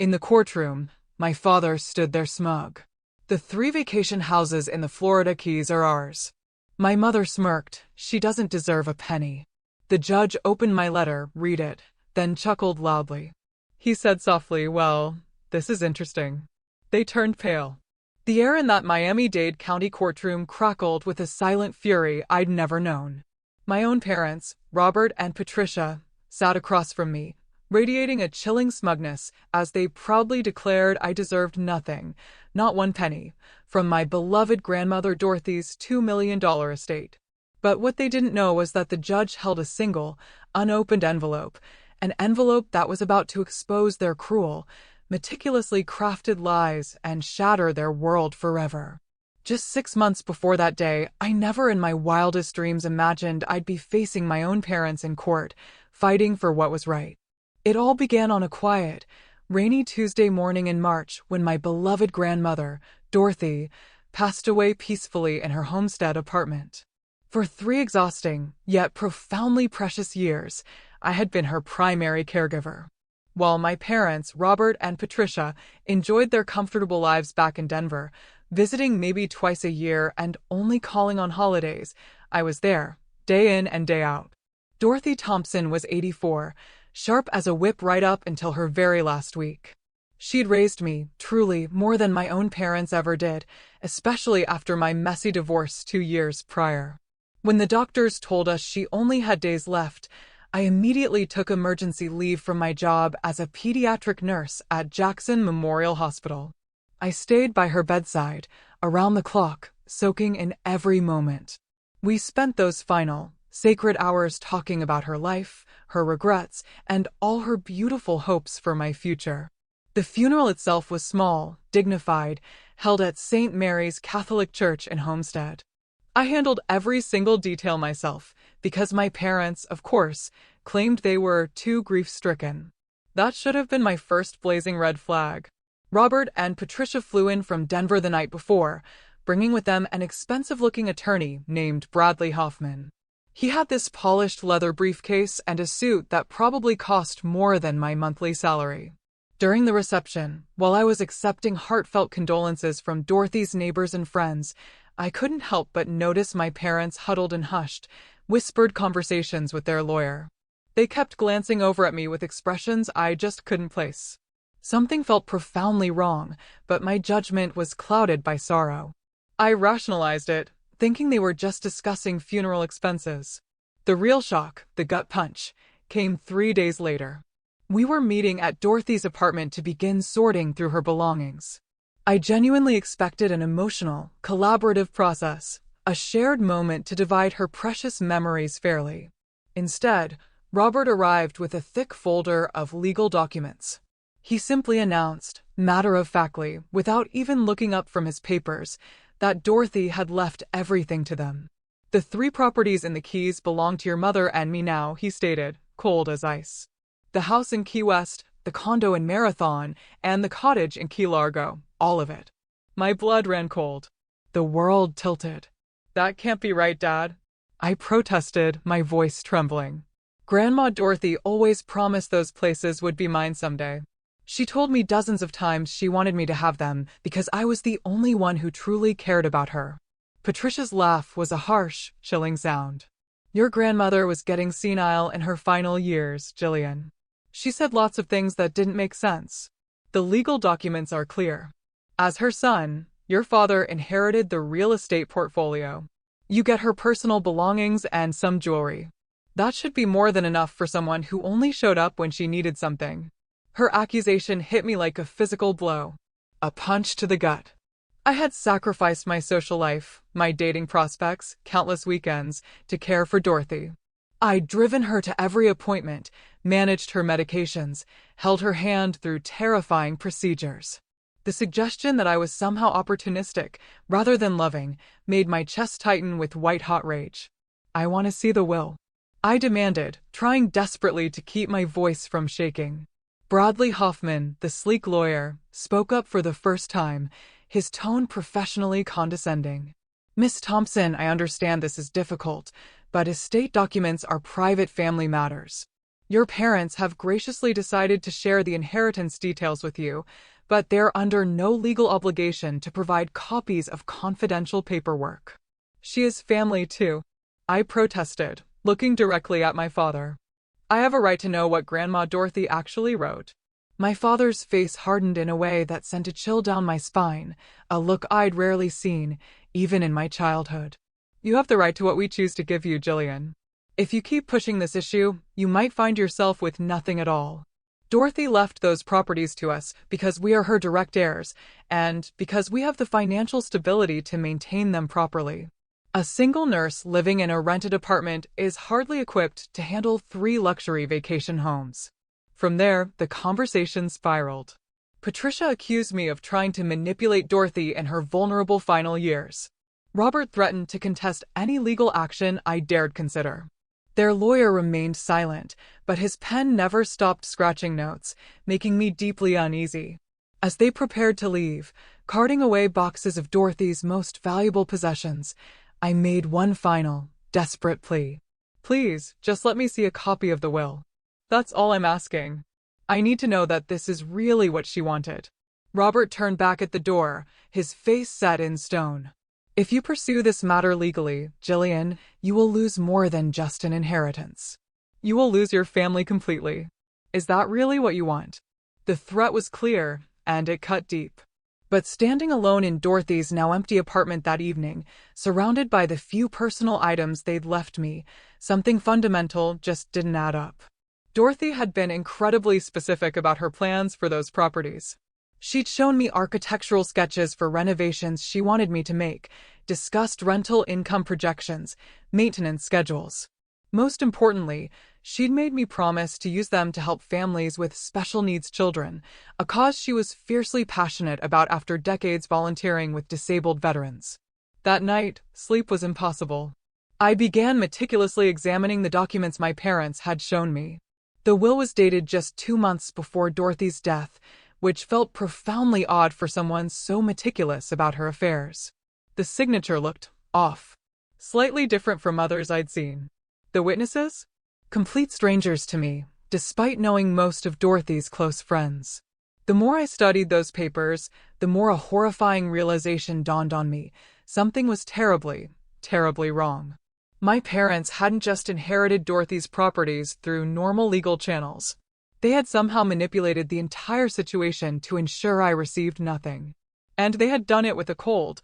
In the courtroom, my father stood there smug. The 3 vacation houses in the Florida Keys are ours. My mother smirked. She doesn't deserve a penny. The judge opened my letter, read it, then chuckled loudly. He said softly, "Well, this is interesting." They turned pale. The air in that Miami-Dade County courtroom crackled with a silent fury I'd never known. My own parents, Robert and Patricia, sat across from me, radiating a chilling smugness as they proudly declared I deserved nothing, not 1 penny, from my beloved grandmother Dorothy's $2 million estate. But what they didn't know was that the judge held a single, unopened envelope, an envelope that was about to expose their cruel, meticulously crafted lies and shatter their world forever. Just 6 months before that day, I never in my wildest dreams imagined I'd be facing my own parents in court, fighting for what was right. It all began on a quiet, rainy Tuesday morning in March when my beloved grandmother, Dorothy, passed away peacefully in her homestead apartment. For 3 exhausting, yet profoundly precious years, I had been her primary caregiver. While my parents, Robert and Patricia, enjoyed their comfortable lives back in Denver, visiting maybe twice a year and only calling on holidays, I was there, day in and day out. Dorothy Thompson was 84, sharp as a whip right up until her very last week. She'd raised me, truly, more than my own parents ever did, especially after my messy divorce 2 years prior. When the doctors told us she only had days left, I immediately took emergency leave from my job as a pediatric nurse at Jackson Memorial Hospital. I stayed by her bedside, around the clock, soaking in every moment. We spent those final, sacred hours talking about her life, her regrets, and all her beautiful hopes for my future. The funeral itself was small, dignified, held at St. Mary's Catholic Church in Homestead. I handled every single detail myself, because my parents, of course, claimed they were too grief-stricken. That should have been my first blazing red flag. Robert and Patricia flew in from Denver the night before, bringing with them an expensive-looking attorney named Bradley Hoffman. He had this polished leather briefcase and a suit that probably cost more than my monthly salary. During the reception, while I was accepting heartfelt condolences from Dorothy's neighbors and friends, I couldn't help but notice my parents huddled in hushed, whispered conversations with their lawyer. They kept glancing over at me with expressions I just couldn't place. Something felt profoundly wrong, but my judgment was clouded by sorrow. I rationalized it, thinking they were just discussing funeral expenses. The real shock, the gut punch, came 3 days later. We were meeting at Dorothy's apartment to begin sorting through her belongings. I genuinely expected an emotional, collaborative process, a shared moment to divide her precious memories fairly. Instead, Robert arrived with a thick folder of legal documents. He simply announced, matter-of-factly, without even looking up from his papers, that Dorothy had left everything to them. "The 3 properties in the Keys belong to your mother and me now," he stated, cold as ice. "The house in Key West, the condo in Marathon, and the cottage in Key Largo, all of it." My blood ran cold. The world tilted. "That can't be right, Dad," I protested, my voice trembling. "Grandma Dorothy always promised those places would be mine someday. She told me dozens of times she wanted me to have them because I was the only one who truly cared about her." Patricia's laugh was a harsh, chilling sound. "Your grandmother was getting senile in her final years, Jillian. She said lots of things that didn't make sense. The legal documents are clear. As her son, your father inherited the real estate portfolio. You get her personal belongings and some jewelry. That should be more than enough for someone who only showed up when she needed something." Her accusation hit me like a physical blow. A punch to the gut. I had sacrificed my social life, my dating prospects, countless weekends, to care for Dorothy. I'd driven her to every appointment, managed her medications, held her hand through terrifying procedures. The suggestion that I was somehow opportunistic, rather than loving, made my chest tighten with white-hot rage. "I want to see the will," I demanded, trying desperately to keep my voice from shaking. Bradley Hoffman, the sleek lawyer, spoke up for the first time, his tone professionally condescending. "Miss Thompson, I understand this is difficult, but estate documents are private family matters. Your parents have graciously decided to share the inheritance details with you, but they're under no legal obligation to provide copies of confidential paperwork. She is family too. I protested, looking directly at my father. I have a right to know what Grandma Dorothy actually wrote. My father's face hardened in a way that sent a chill down my spine, a look I'd rarely seen, even in my childhood. You have the right to what we choose to give you, Jillian. If you keep pushing this issue, you might find yourself with nothing at all. Dorothy left those properties to us because we are her direct heirs, and because we have the financial stability to maintain them properly. A single nurse living in a rented apartment is hardly equipped to handle 3 luxury vacation homes. From there, the conversation spiraled. Patricia accused me of trying to manipulate Dorothy in her vulnerable final years. Robert threatened to contest any legal action I dared consider. Their lawyer remained silent, but his pen never stopped scratching notes, making me deeply uneasy. As they prepared to leave, carting away boxes of Dorothy's most valuable possessions, I made one final, desperate plea. Please, just let me see a copy of the will. That's all I'm asking. I need to know that this is really what she wanted. Robert turned back at the door, his face set in stone. If you pursue this matter legally, Jillian, you will lose more than just an inheritance. You will lose your family completely. Is that really what you want? The threat was clear, and it cut deep. But standing alone in Dorothy's now empty apartment that evening, surrounded by the few personal items they'd left me, something fundamental just didn't add up. Dorothy had been incredibly specific about her plans for those properties. She'd shown me architectural sketches for renovations she wanted me to make, discussed rental income projections, maintenance schedules. Most importantly, she'd made me promise to use them to help families with special needs children, a cause she was fiercely passionate about after decades volunteering with disabled veterans. That night, sleep was impossible. I began meticulously examining the documents my parents had shown me. The will was dated just 2 months before Dorothy's death, which felt profoundly odd for someone so meticulous about her affairs. The signature looked off, slightly different from others I'd seen. The witnesses? Complete strangers to me, despite knowing most of Dorothy's close friends. The more I studied those papers, the more a horrifying realization dawned on me. Something was terribly, terribly wrong. My parents hadn't just inherited Dorothy's properties through normal legal channels. They had somehow manipulated the entire situation to ensure I received nothing. And they had done it with a cold,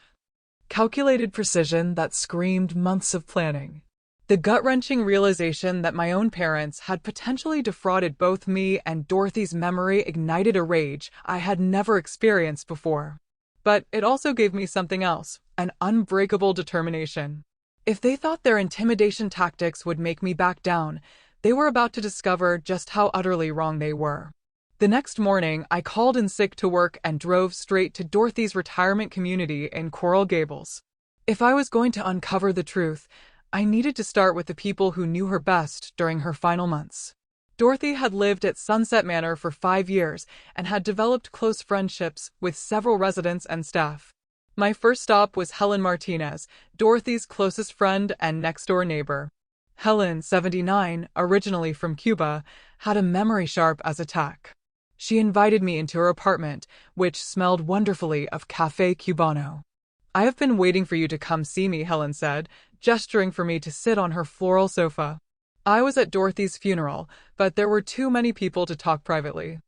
calculated precision that screamed months of planning. The gut-wrenching realization that my own parents had potentially defrauded both me and Dorothy's memory ignited a rage I had never experienced before. But it also gave me something else, an unbreakable determination. If they thought their intimidation tactics would make me back down, they were about to discover just how utterly wrong they were. The next morning, I called in sick to work and drove straight to Dorothy's retirement community in Coral Gables. If I was going to uncover the truth, I needed to start with the people who knew her best during her final months. Dorothy had lived at Sunset Manor for 5 years and had developed close friendships with several residents and staff. My first stop was Helen Martinez, Dorothy's closest friend and next-door neighbor. Helen, 79, originally from Cuba, had a memory sharp as a tack. She invited me into her apartment, which smelled wonderfully of Café Cubano. I have been waiting for you to come see me, Helen said, gesturing for me to sit on her floral sofa. I was at Dorothy's funeral, but there were too many people to talk privately.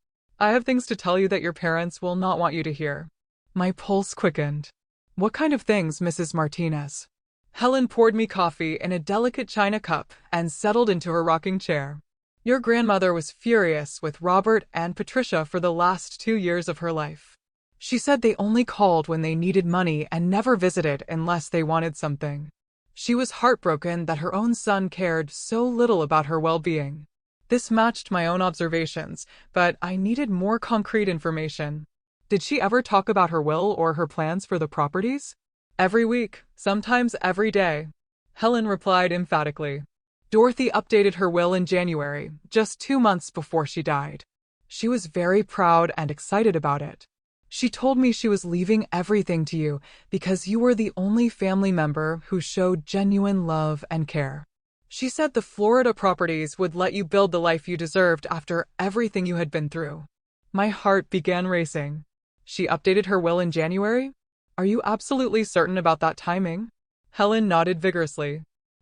I have things to tell you that your parents will not want you to hear. My pulse quickened. What kind of things, Mrs. Martinez? Helen poured me coffee in a delicate china cup and settled into her rocking chair. Your grandmother was furious with Robert and Patricia for the last 2 years of her life. She said they only called when they needed money and never visited unless they wanted something. She was heartbroken that her own son cared so little about her well-being. This matched my own observations, but I needed more concrete information. Did she ever talk about her will or her plans for the properties? Every week, sometimes every day, Helen replied emphatically. Dorothy updated her will in January, just 2 months before she died. She was very proud and excited about it. She told me she was leaving everything to you because you were the only family member who showed genuine love and care. She said the Florida properties would let you build the life you deserved after everything you had been through. My heart began racing. She updated her will in January? Are you absolutely certain about that timing? Helen nodded vigorously.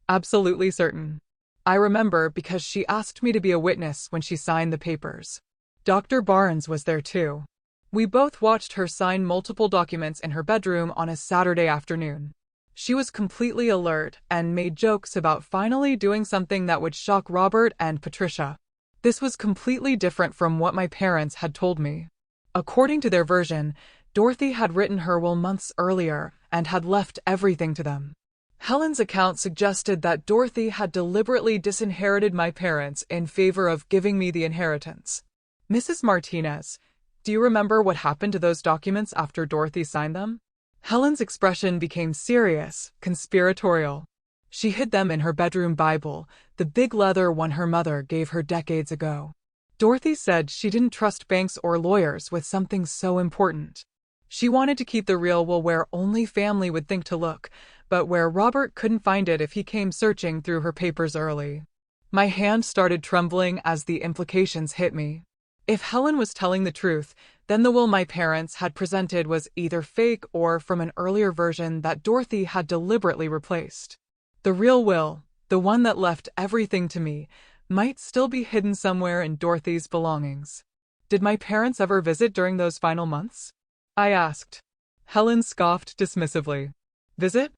Absolutely certain. I remember because she asked me to be a witness when she signed the papers. Dr. Barnes was there too. We both watched her sign multiple documents in her bedroom on a Saturday afternoon. She was completely alert and made jokes about finally doing something that would shock Robert and Patricia. This was completely different from what my parents had told me. According to their version, Dorothy had written her will months earlier and had left everything to them. Helen's account suggested that Dorothy had deliberately disinherited my parents in favor of giving me the inheritance. Mrs. Martinez, do you remember what happened to those documents after Dorothy signed them? Helen's expression became serious, conspiratorial. She hid them in her bedroom Bible, the big leather one her mother gave her decades ago. Dorothy said she didn't trust banks or lawyers with something so important. She wanted to keep the real will where only family would think to look, but where Robert couldn't find it if he came searching through her papers early. My hand started trembling as the implications hit me. If Helen was telling the truth, then the will my parents had presented was either fake or from an earlier version that Dorothy had deliberately replaced. The real will, the one that left everything to me, might still be hidden somewhere in Dorothy's belongings. Did my parents ever visit during those final months? I asked. Helen scoffed dismissively. Visit?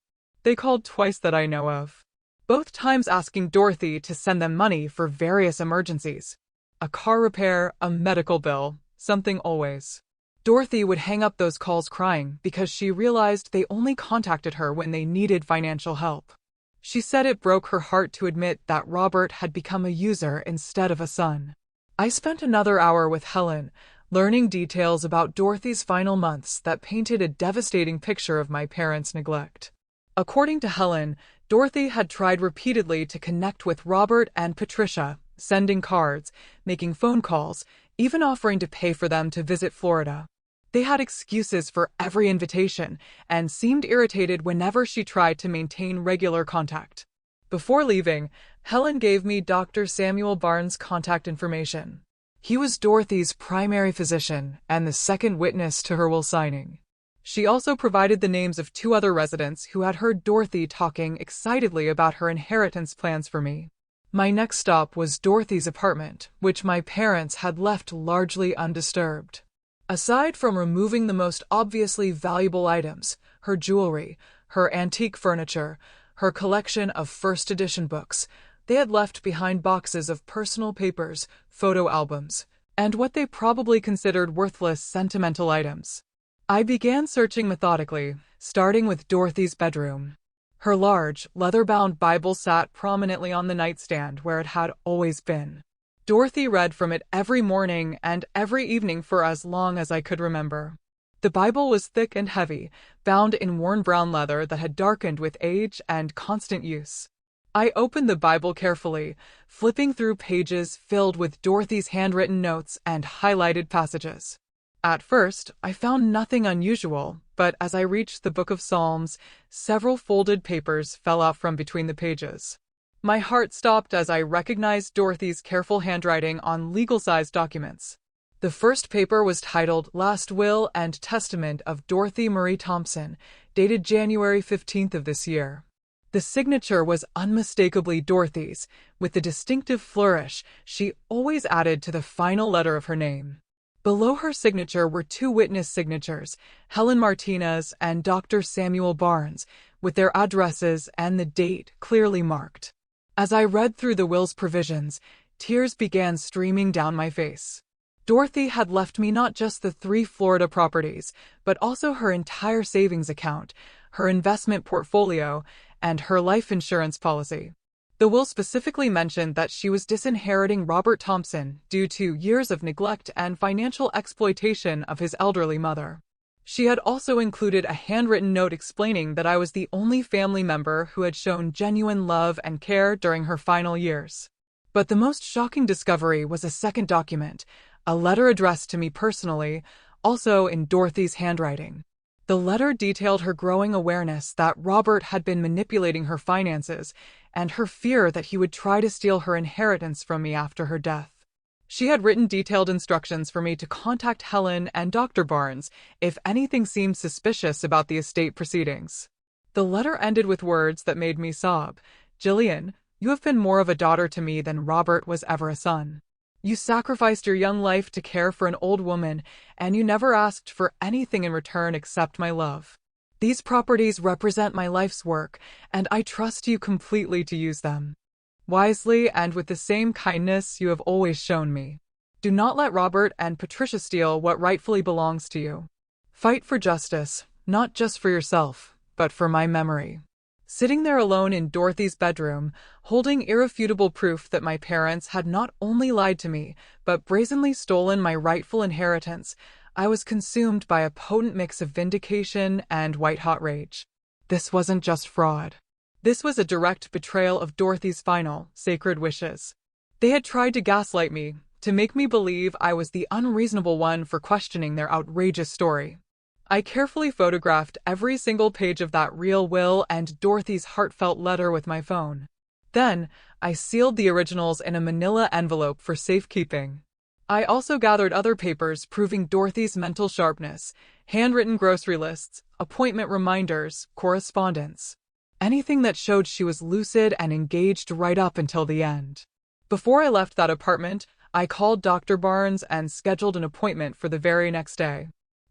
They called twice that I know of. Both times asking Dorothy to send them money for various emergencies. A car repair, a medical bill, something always. Dorothy would hang up those calls crying because she realized they only contacted her when they needed financial help. She said it broke her heart to admit that Robert had become a user instead of a son. I spent another hour with Helen, learning details about Dorothy's final months that painted a devastating picture of my parents' neglect. According to Helen, Dorothy had tried repeatedly to connect with Robert and Patricia, sending cards, making phone calls, even offering to pay for them to visit Florida. They had excuses for every invitation and seemed irritated whenever she tried to maintain regular contact. Before leaving, Helen gave me Dr. Samuel Barnes' contact information. He was Dorothy's primary physician and the second witness to her will signing. She also provided the names of 2 other residents who had heard Dorothy talking excitedly about her inheritance plans for me. My next stop was Dorothy's apartment, which my parents had left largely undisturbed. Aside from removing the most obviously valuable items, her jewelry, her antique furniture, her collection of first edition books, they had left behind boxes of personal papers, photo albums, and what they probably considered worthless sentimental items. I began searching methodically, starting with Dorothy's bedroom. Her large, leather-bound Bible sat prominently on the nightstand where it had always been. Dorothy read from it every morning and every evening for as long as I could remember. The Bible was thick and heavy, bound in worn brown leather that had darkened with age and constant use. I opened the Bible carefully, flipping through pages filled with Dorothy's handwritten notes and highlighted passages. At first, I found nothing unusual, but as I reached the Book of Psalms, several folded papers fell out from between the pages. My heart stopped as I recognized Dorothy's careful handwriting on legal-sized documents. The first paper was titled Last Will and Testament of Dorothy Marie Thompson, dated January 15th of this year. The signature was unmistakably Dorothy's, with the distinctive flourish she always added to the final letter of her name. Below her signature were 2 witness signatures, Helen Martinez and Dr. Samuel Barnes, with their addresses and the date clearly marked. As I read through the will's provisions, tears began streaming down my face. Dorothy had left me not just the 3 Florida properties, but also her entire savings account, her investment portfolio, and her life insurance policy. The will specifically mentioned that she was disinheriting Robert Thompson due to years of neglect and financial exploitation of his elderly mother. She had also included a handwritten note explaining that I was the only family member who had shown genuine love and care during her final years. But the most shocking discovery was a second document, a letter addressed to me personally, also in Dorothy's handwriting. The letter detailed her growing awareness that Robert had been manipulating her finances and her fear that he would try to steal her inheritance from me after her death. She had written detailed instructions for me to contact Helen and Dr. Barnes if anything seemed suspicious about the estate proceedings. The letter ended with words that made me sob. "Jillian, you have been more of a daughter to me than Robert was ever a son. You sacrificed your young life to care for an old woman, and you never asked for anything in return except my love. These properties represent my life's work, and I trust you completely to use them wisely and with the same kindness you have always shown me. Do not let Robert and Patricia steal what rightfully belongs to you. Fight for justice, not just for yourself, but for my memory." Sitting there alone in Dorothy's bedroom, holding irrefutable proof that my parents had not only lied to me, but brazenly stolen my rightful inheritance, I was consumed by a potent mix of vindication and white-hot rage. This wasn't just fraud. This was a direct betrayal of Dorothy's final, sacred wishes. They had tried to gaslight me, to make me believe I was the unreasonable one for questioning their outrageous story. I carefully photographed every single page of that real will and Dorothy's heartfelt letter with my phone. Then, I sealed the originals in a manila envelope for safekeeping. I also gathered other papers proving Dorothy's mental sharpness, handwritten grocery lists, appointment reminders, correspondence. Anything that showed she was lucid and engaged right up until the end. Before I left that apartment, I called Dr. Barnes and scheduled an appointment for the very next day.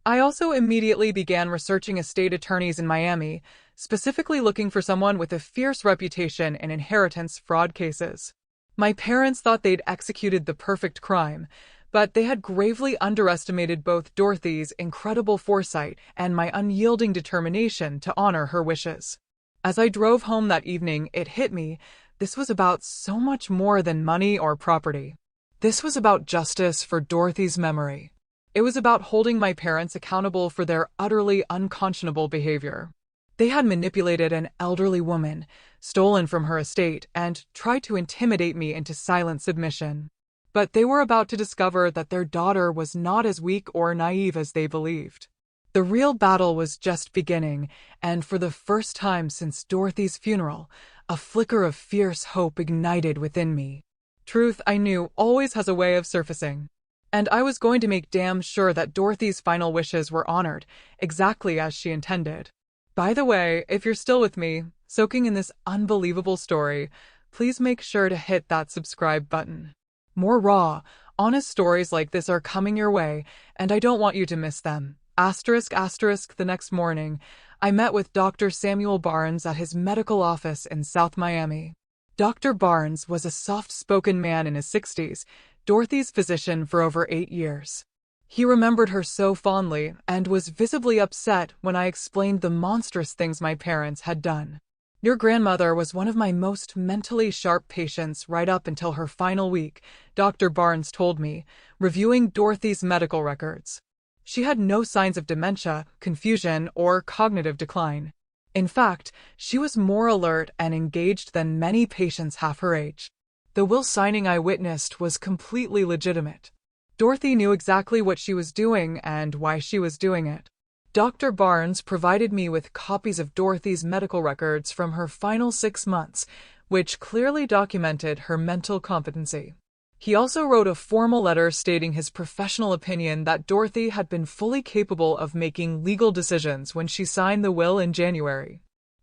I also immediately began researching estate attorneys in Miami, specifically looking for someone with a fierce reputation in inheritance fraud cases. My parents thought they'd executed the perfect crime, but they had gravely underestimated both Dorothy's incredible foresight and my unyielding determination to honor her wishes. As I drove home that evening, it hit me, this was about so much more than money or property. This was about justice for Dorothy's memory. It was about holding my parents accountable for their utterly unconscionable behavior. They had manipulated an elderly woman, stolen from her estate, and tried to intimidate me into silent submission. But they were about to discover that their daughter was not as weak or naive as they believed. The real battle was just beginning, and for the first time since Dorothy's funeral, a flicker of fierce hope ignited within me. Truth, I knew, always has a way of surfacing. And I was going to make damn sure that Dorothy's final wishes were honored, exactly as she intended. By the way, if you're still with me, soaking in this unbelievable story, please make sure to hit that subscribe button. More raw, honest stories like this are coming your way, and I don't want you to miss them. The next morning, I met with Dr. Samuel Barnes at his medical office in South Miami. Dr. Barnes was a soft-spoken man in his 60s, Dorothy's physician for over 8 years. He remembered her so fondly and was visibly upset when I explained the monstrous things my parents had done. "Your grandmother was one of my most mentally sharp patients right up until her final week," Dr. Barnes told me, reviewing Dorothy's medical records. She had no signs of dementia, confusion, or cognitive decline. In fact, she was more alert and engaged than many patients half her age. The will signing I witnessed was completely legitimate. Dorothy knew exactly what she was doing and why she was doing it. Dr. Barnes provided me with copies of Dorothy's medical records from her final 6 months, which clearly documented her mental competency. He also wrote a formal letter stating his professional opinion that Dorothy had been fully capable of making legal decisions when she signed the will in January.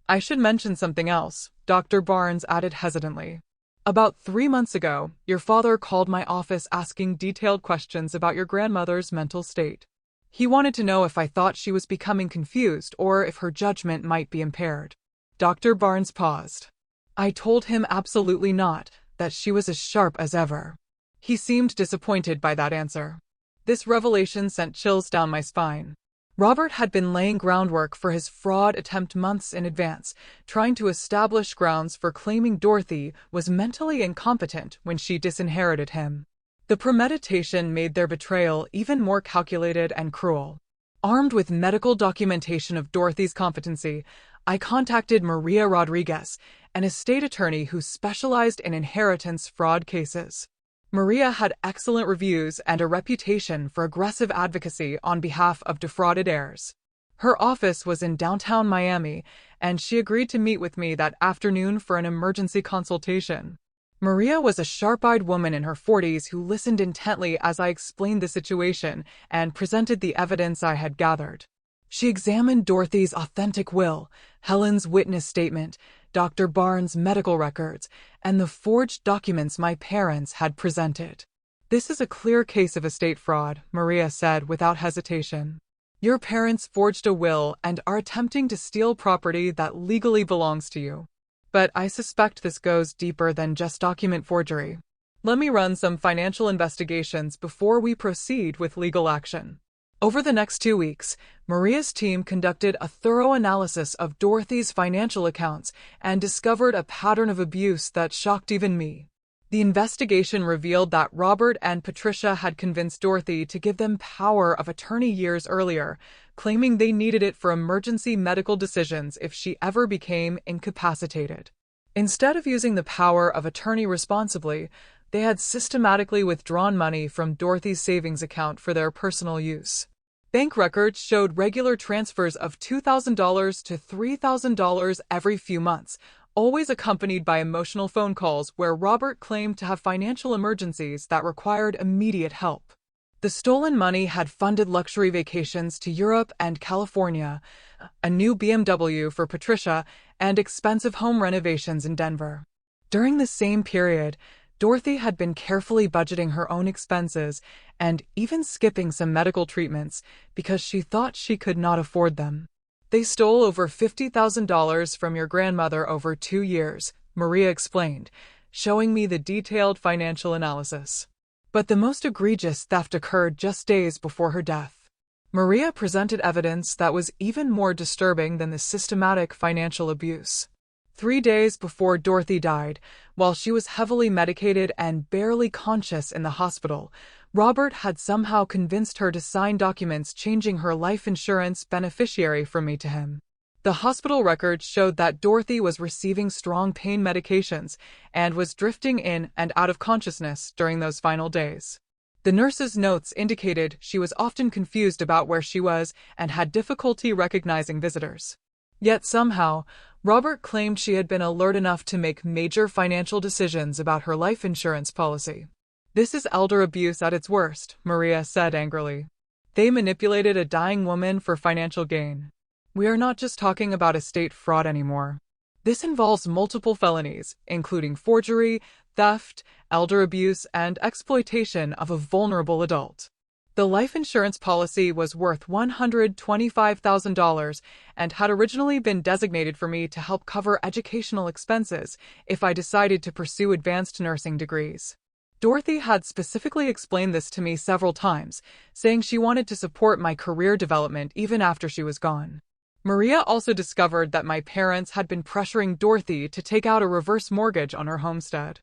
"I should mention something else," Dr. Barnes added hesitantly. "About 3 months ago, your father called my office asking detailed questions about your grandmother's mental state. He wanted to know if I thought she was becoming confused or if her judgment might be impaired." Dr. Barnes paused. I told him absolutely not, that she was as sharp as ever. He seemed disappointed by that answer. This revelation sent chills down my spine. Robert had been laying groundwork for his fraud attempt months in advance, trying to establish grounds for claiming Dorothy was mentally incompetent when she disinherited him. The premeditation made their betrayal even more calculated and cruel. Armed with medical documentation of Dorothy's competency, I contacted Maria Rodriguez, an estate attorney who specialized in inheritance fraud cases. Maria had excellent reviews and a reputation for aggressive advocacy on behalf of defrauded heirs. Her office was in downtown Miami, and she agreed to meet with me that afternoon for an emergency consultation. Maria was a sharp-eyed woman in her 40s who listened intently as I explained the situation and presented the evidence I had gathered. She examined Dorothy's authentic will, Helen's witness statement, Dr. Barnes' medical records, and the forged documents my parents had presented. "This is a clear case of estate fraud," Maria said without hesitation. "Your parents forged a will and are attempting to steal property that legally belongs to you. But I suspect this goes deeper than just document forgery. Let me run some financial investigations before we proceed with legal action." Over the next 2 weeks, Maria's team conducted a thorough analysis of Dorothy's financial accounts and discovered a pattern of abuse that shocked even me. The investigation revealed that Robert and Patricia had convinced Dorothy to give them power of attorney years earlier, claiming they needed it for emergency medical decisions if she ever became incapacitated. Instead of using the power of attorney responsibly, they had systematically withdrawn money from Dorothy's savings account for their personal use. Bank records showed regular transfers of $2,000 to $3,000 every few months, always accompanied by emotional phone calls where Robert claimed to have financial emergencies that required immediate help. The stolen money had funded luxury vacations to Europe and California, a new BMW for Patricia, and expensive home renovations in Denver. During the same period, Dorothy had been carefully budgeting her own expenses and even skipping some medical treatments because she thought she could not afford them. "They stole over $50,000 from your grandmother over 2 years, Maria explained, showing me the detailed financial analysis. But the most egregious theft occurred just days before her death. Maria presented evidence that was even more disturbing than the systematic financial abuse. 3 days before Dorothy died, while she was heavily medicated and barely conscious in the hospital, Robert had somehow convinced her to sign documents changing her life insurance beneficiary from me to him. The hospital records showed that Dorothy was receiving strong pain medications and was drifting in and out of consciousness during those final days. The nurse's notes indicated she was often confused about where she was and had difficulty recognizing visitors. Yet somehow, Robert claimed she had been alert enough to make major financial decisions about her life insurance policy. "This is elder abuse at its worst," Maria said angrily. "They manipulated a dying woman for financial gain. We are not just talking about estate fraud anymore. This involves multiple felonies, including forgery, theft, elder abuse, and exploitation of a vulnerable adult." The life insurance policy was worth $125,000 and had originally been designated for me to help cover educational expenses if I decided to pursue advanced nursing degrees. Dorothy had specifically explained this to me several times, saying she wanted to support my career development even after she was gone. Maria also discovered that my parents had been pressuring Dorothy to take out a reverse mortgage on her homestead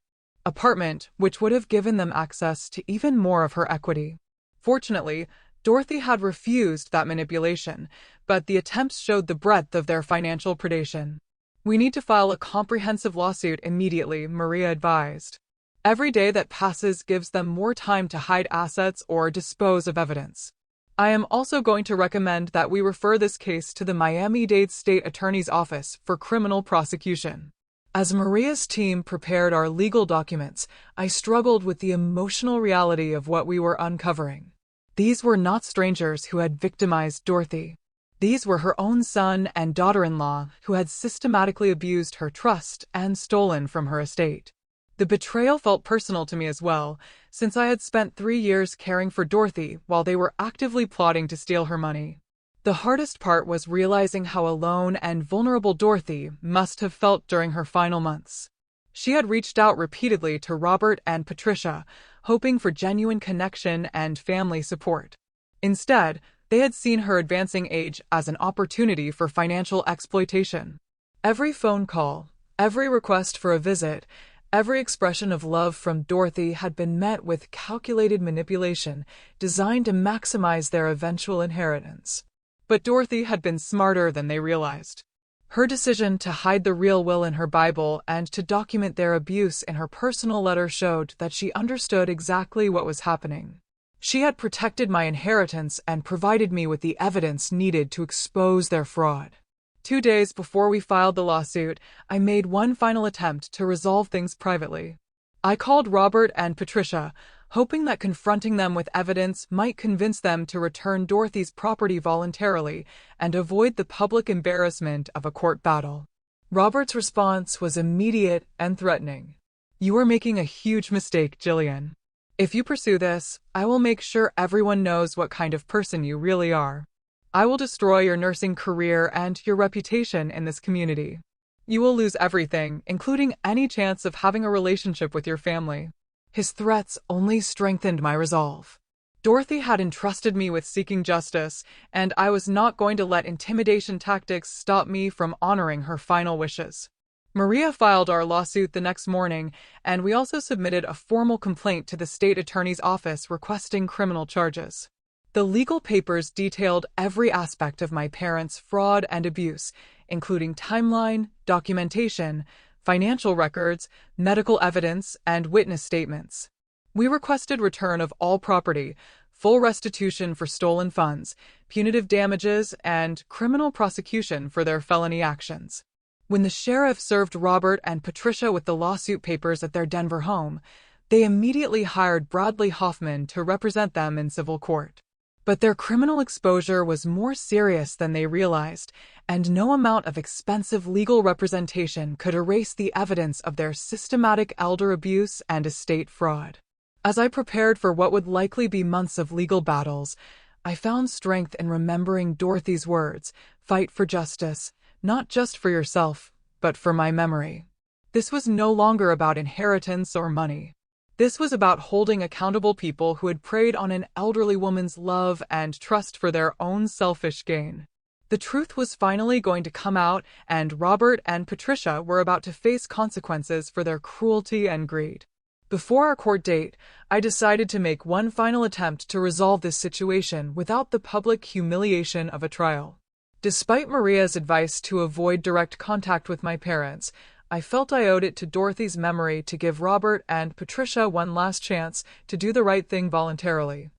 apartment, which would have given them access to even more of her equity. Fortunately, Dorothy had refused that manipulation, but the attempts showed the breadth of their financial predation. "We need to file a comprehensive lawsuit immediately," Maria advised. "Every day that passes gives them more time to hide assets or dispose of evidence. I am also going to recommend that we refer this case to the Miami-Dade State Attorney's Office for criminal prosecution." As Maria's team prepared our legal documents, I struggled with the emotional reality of what we were uncovering. These were not strangers who had victimized Dorothy. These were her own son and daughter-in-law who had systematically abused her trust and stolen from her estate. The betrayal felt personal to me as well, since I had spent 3 years caring for Dorothy while they were actively plotting to steal her money. The hardest part was realizing how alone and vulnerable Dorothy must have felt during her final months. She had reached out repeatedly to Robert and Patricia, hoping for genuine connection and family support. Instead, they had seen her advancing age as an opportunity for financial exploitation. Every phone call, every request for a visit, every expression of love from Dorothy had been met with calculated manipulation designed to maximize their eventual inheritance. But Dorothy had been smarter than they realized. Her decision to hide the real will in her Bible and to document their abuse in her personal letter showed that she understood exactly what was happening. She had protected my inheritance and provided me with the evidence needed to expose their fraud. 2 days before we filed the lawsuit, I made one final attempt to resolve things privately. I called Robert and Patricia, hoping that confronting them with evidence might convince them to return Dorothy's property voluntarily and avoid the public embarrassment of a court battle. Robert's response was immediate and threatening. "You are making a huge mistake, Jillian. If you pursue this, I will make sure everyone knows what kind of person you really are. I will destroy your nursing career and your reputation in this community. You will lose everything, including any chance of having a relationship with your family." His threats only strengthened my resolve. Dorothy had entrusted me with seeking justice, and I was not going to let intimidation tactics stop me from honoring her final wishes. Maria filed our lawsuit the next morning, and we also submitted a formal complaint to the state attorney's office requesting criminal charges. The legal papers detailed every aspect of my parents' fraud and abuse, including timeline, documentation, financial records, medical evidence, and witness statements. We requested return of all property, full restitution for stolen funds, punitive damages, and criminal prosecution for their felony actions. When the sheriff served Robert and Patricia with the lawsuit papers at their Denver home, they immediately hired Bradley Hoffman to represent them in civil court. But their criminal exposure was more serious than they realized, and no amount of expensive legal representation could erase the evidence of their systematic elder abuse and estate fraud. As I prepared for what would likely be months of legal battles, I found strength in remembering Dorothy's words, "Fight for justice, not just for yourself, but for my memory." This was no longer about inheritance or money. This was about holding accountable people who had preyed on an elderly woman's love and trust for their own selfish gain. The truth was finally going to come out, and Robert and Patricia were about to face consequences for their cruelty and greed. Before our court date, I decided to make one final attempt to resolve this situation without the public humiliation of a trial. Despite Maria's advice to avoid direct contact with my parents, I felt I owed it to Dorothy's memory to give Robert and Patricia one last chance to do the right thing voluntarily.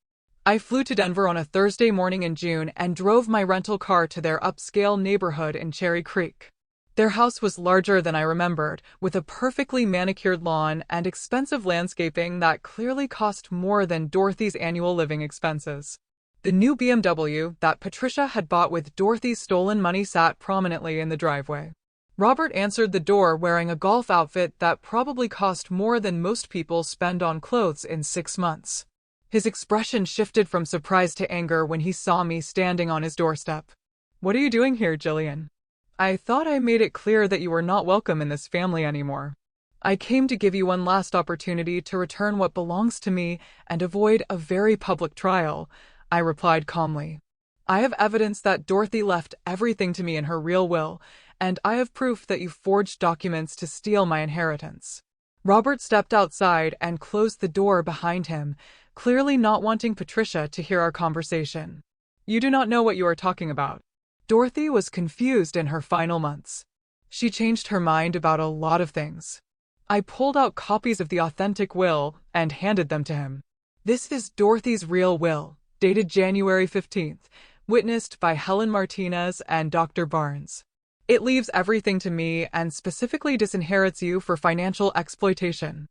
I flew to Denver on a Thursday morning in June and drove my rental car to their upscale neighborhood in Cherry Creek. Their house was larger than I remembered, with a perfectly manicured lawn and expensive landscaping that clearly cost more than Dorothy's annual living expenses. The new BMW that Patricia had bought with Dorothy's stolen money sat prominently in the driveway. Robert answered the door wearing a golf outfit that probably cost more than most people spend on clothes in 6 months. His expression shifted from surprise to anger when he saw me standing on his doorstep. "What are you doing here, Jillian? I thought I made it clear that you were not welcome in this family anymore." "I came to give you one last opportunity to return what belongs to me and avoid a very public trial," I replied calmly. "I have evidence that Dorothy left everything to me in her real will, and I have proof that you forged documents to steal my inheritance." Robert stepped outside and closed the door behind him, clearly not wanting Patricia to hear our conversation. "You do not know what you are talking about." Dorothy was confused in her final months. She changed her mind about a lot of things. I pulled out copies of the authentic will and handed them to him. "This is Dorothy's real will, dated January 15th, witnessed by Helen Martinez and Dr. Barnes. It leaves everything to me and specifically disinherits you for financial exploitation.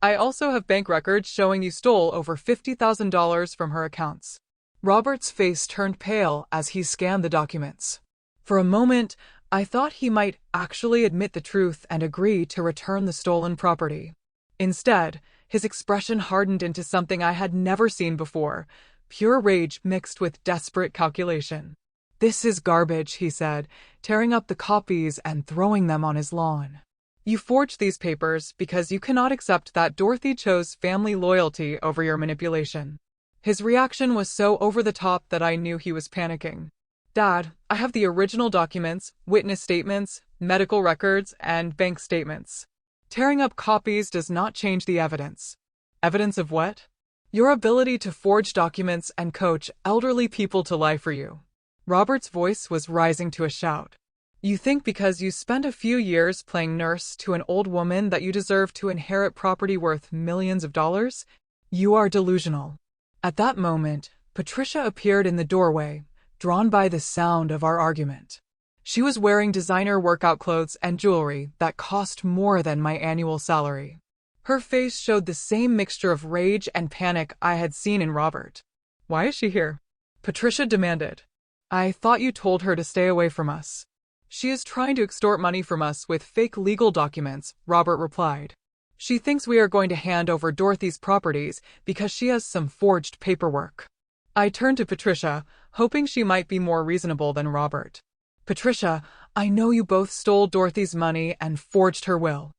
I also have bank records showing you stole over $50,000 from her accounts." Robert's face turned pale as he scanned the documents. For a moment, I thought he might actually admit the truth and agree to return the stolen property. Instead, his expression hardened into something I had never seen before, pure rage mixed with desperate calculation. "This is garbage," he said, tearing up the copies and throwing them on his lawn. "You forged these papers because you cannot accept that Dorothy chose family loyalty over your manipulation." His reaction was so over the top that I knew he was panicking. "Dad, I have the original documents, witness statements, medical records, and bank statements. Tearing up copies does not change the evidence." "Evidence of what?" "Your ability to forge documents and coach elderly people to lie for you." Robert's voice was rising to a shout. "You think because you spent a few years playing nurse to an old woman that you deserve to inherit property worth millions of dollars? You are delusional." At that moment, Patricia appeared in the doorway, drawn by the sound of our argument. She was wearing designer workout clothes and jewelry that cost more than my annual salary. Her face showed the same mixture of rage and panic I had seen in Robert. "Why is she here?" Patricia demanded. "I thought you told her to stay away from us." "She is trying to extort money from us with fake legal documents," Robert replied. "She thinks we are going to hand over Dorothy's properties because she has some forged paperwork." I turned to Patricia, hoping she might be more reasonable than Robert. "Patricia, I know you both stole Dorothy's money and forged her will.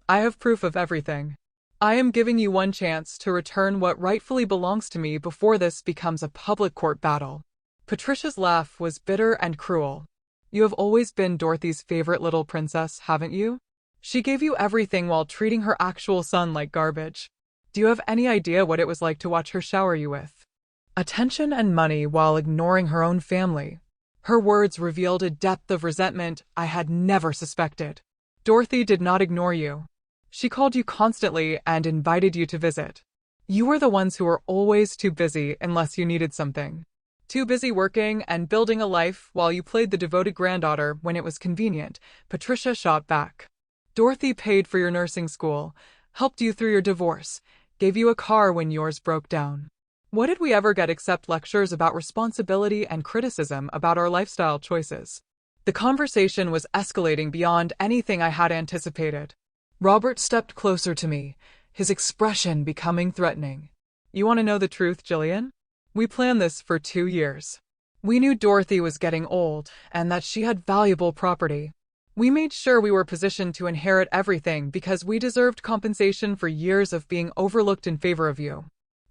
I have proof of everything. I am giving you one chance to return what rightfully belongs to me before this becomes a public court battle." Patricia's laugh was bitter and cruel. "You have always been Dorothy's favorite little princess, haven't you? She gave you everything while treating her actual son like garbage. Do you have any idea what it was like to watch her shower you with attention and money while ignoring her own family?" Her words revealed a depth of resentment I had never suspected. "Dorothy did not ignore you. She called you constantly and invited you to visit. You were the ones who were always too busy unless you needed something. Too busy working and building a life while you played the devoted granddaughter when it was convenient," Patricia shot back. "Dorothy paid for your nursing school, helped you through your divorce, gave you a car when yours broke down. What did we ever get except lectures about responsibility and criticism about our lifestyle choices?" The conversation was escalating beyond anything I had anticipated. Robert stepped closer to me, his expression becoming threatening. "You want to know the truth, Jillian? We planned this for 2 years. We knew Dorothy was getting old and that she had valuable property. We made sure we were positioned to inherit everything because we deserved compensation for years of being overlooked in favor of you."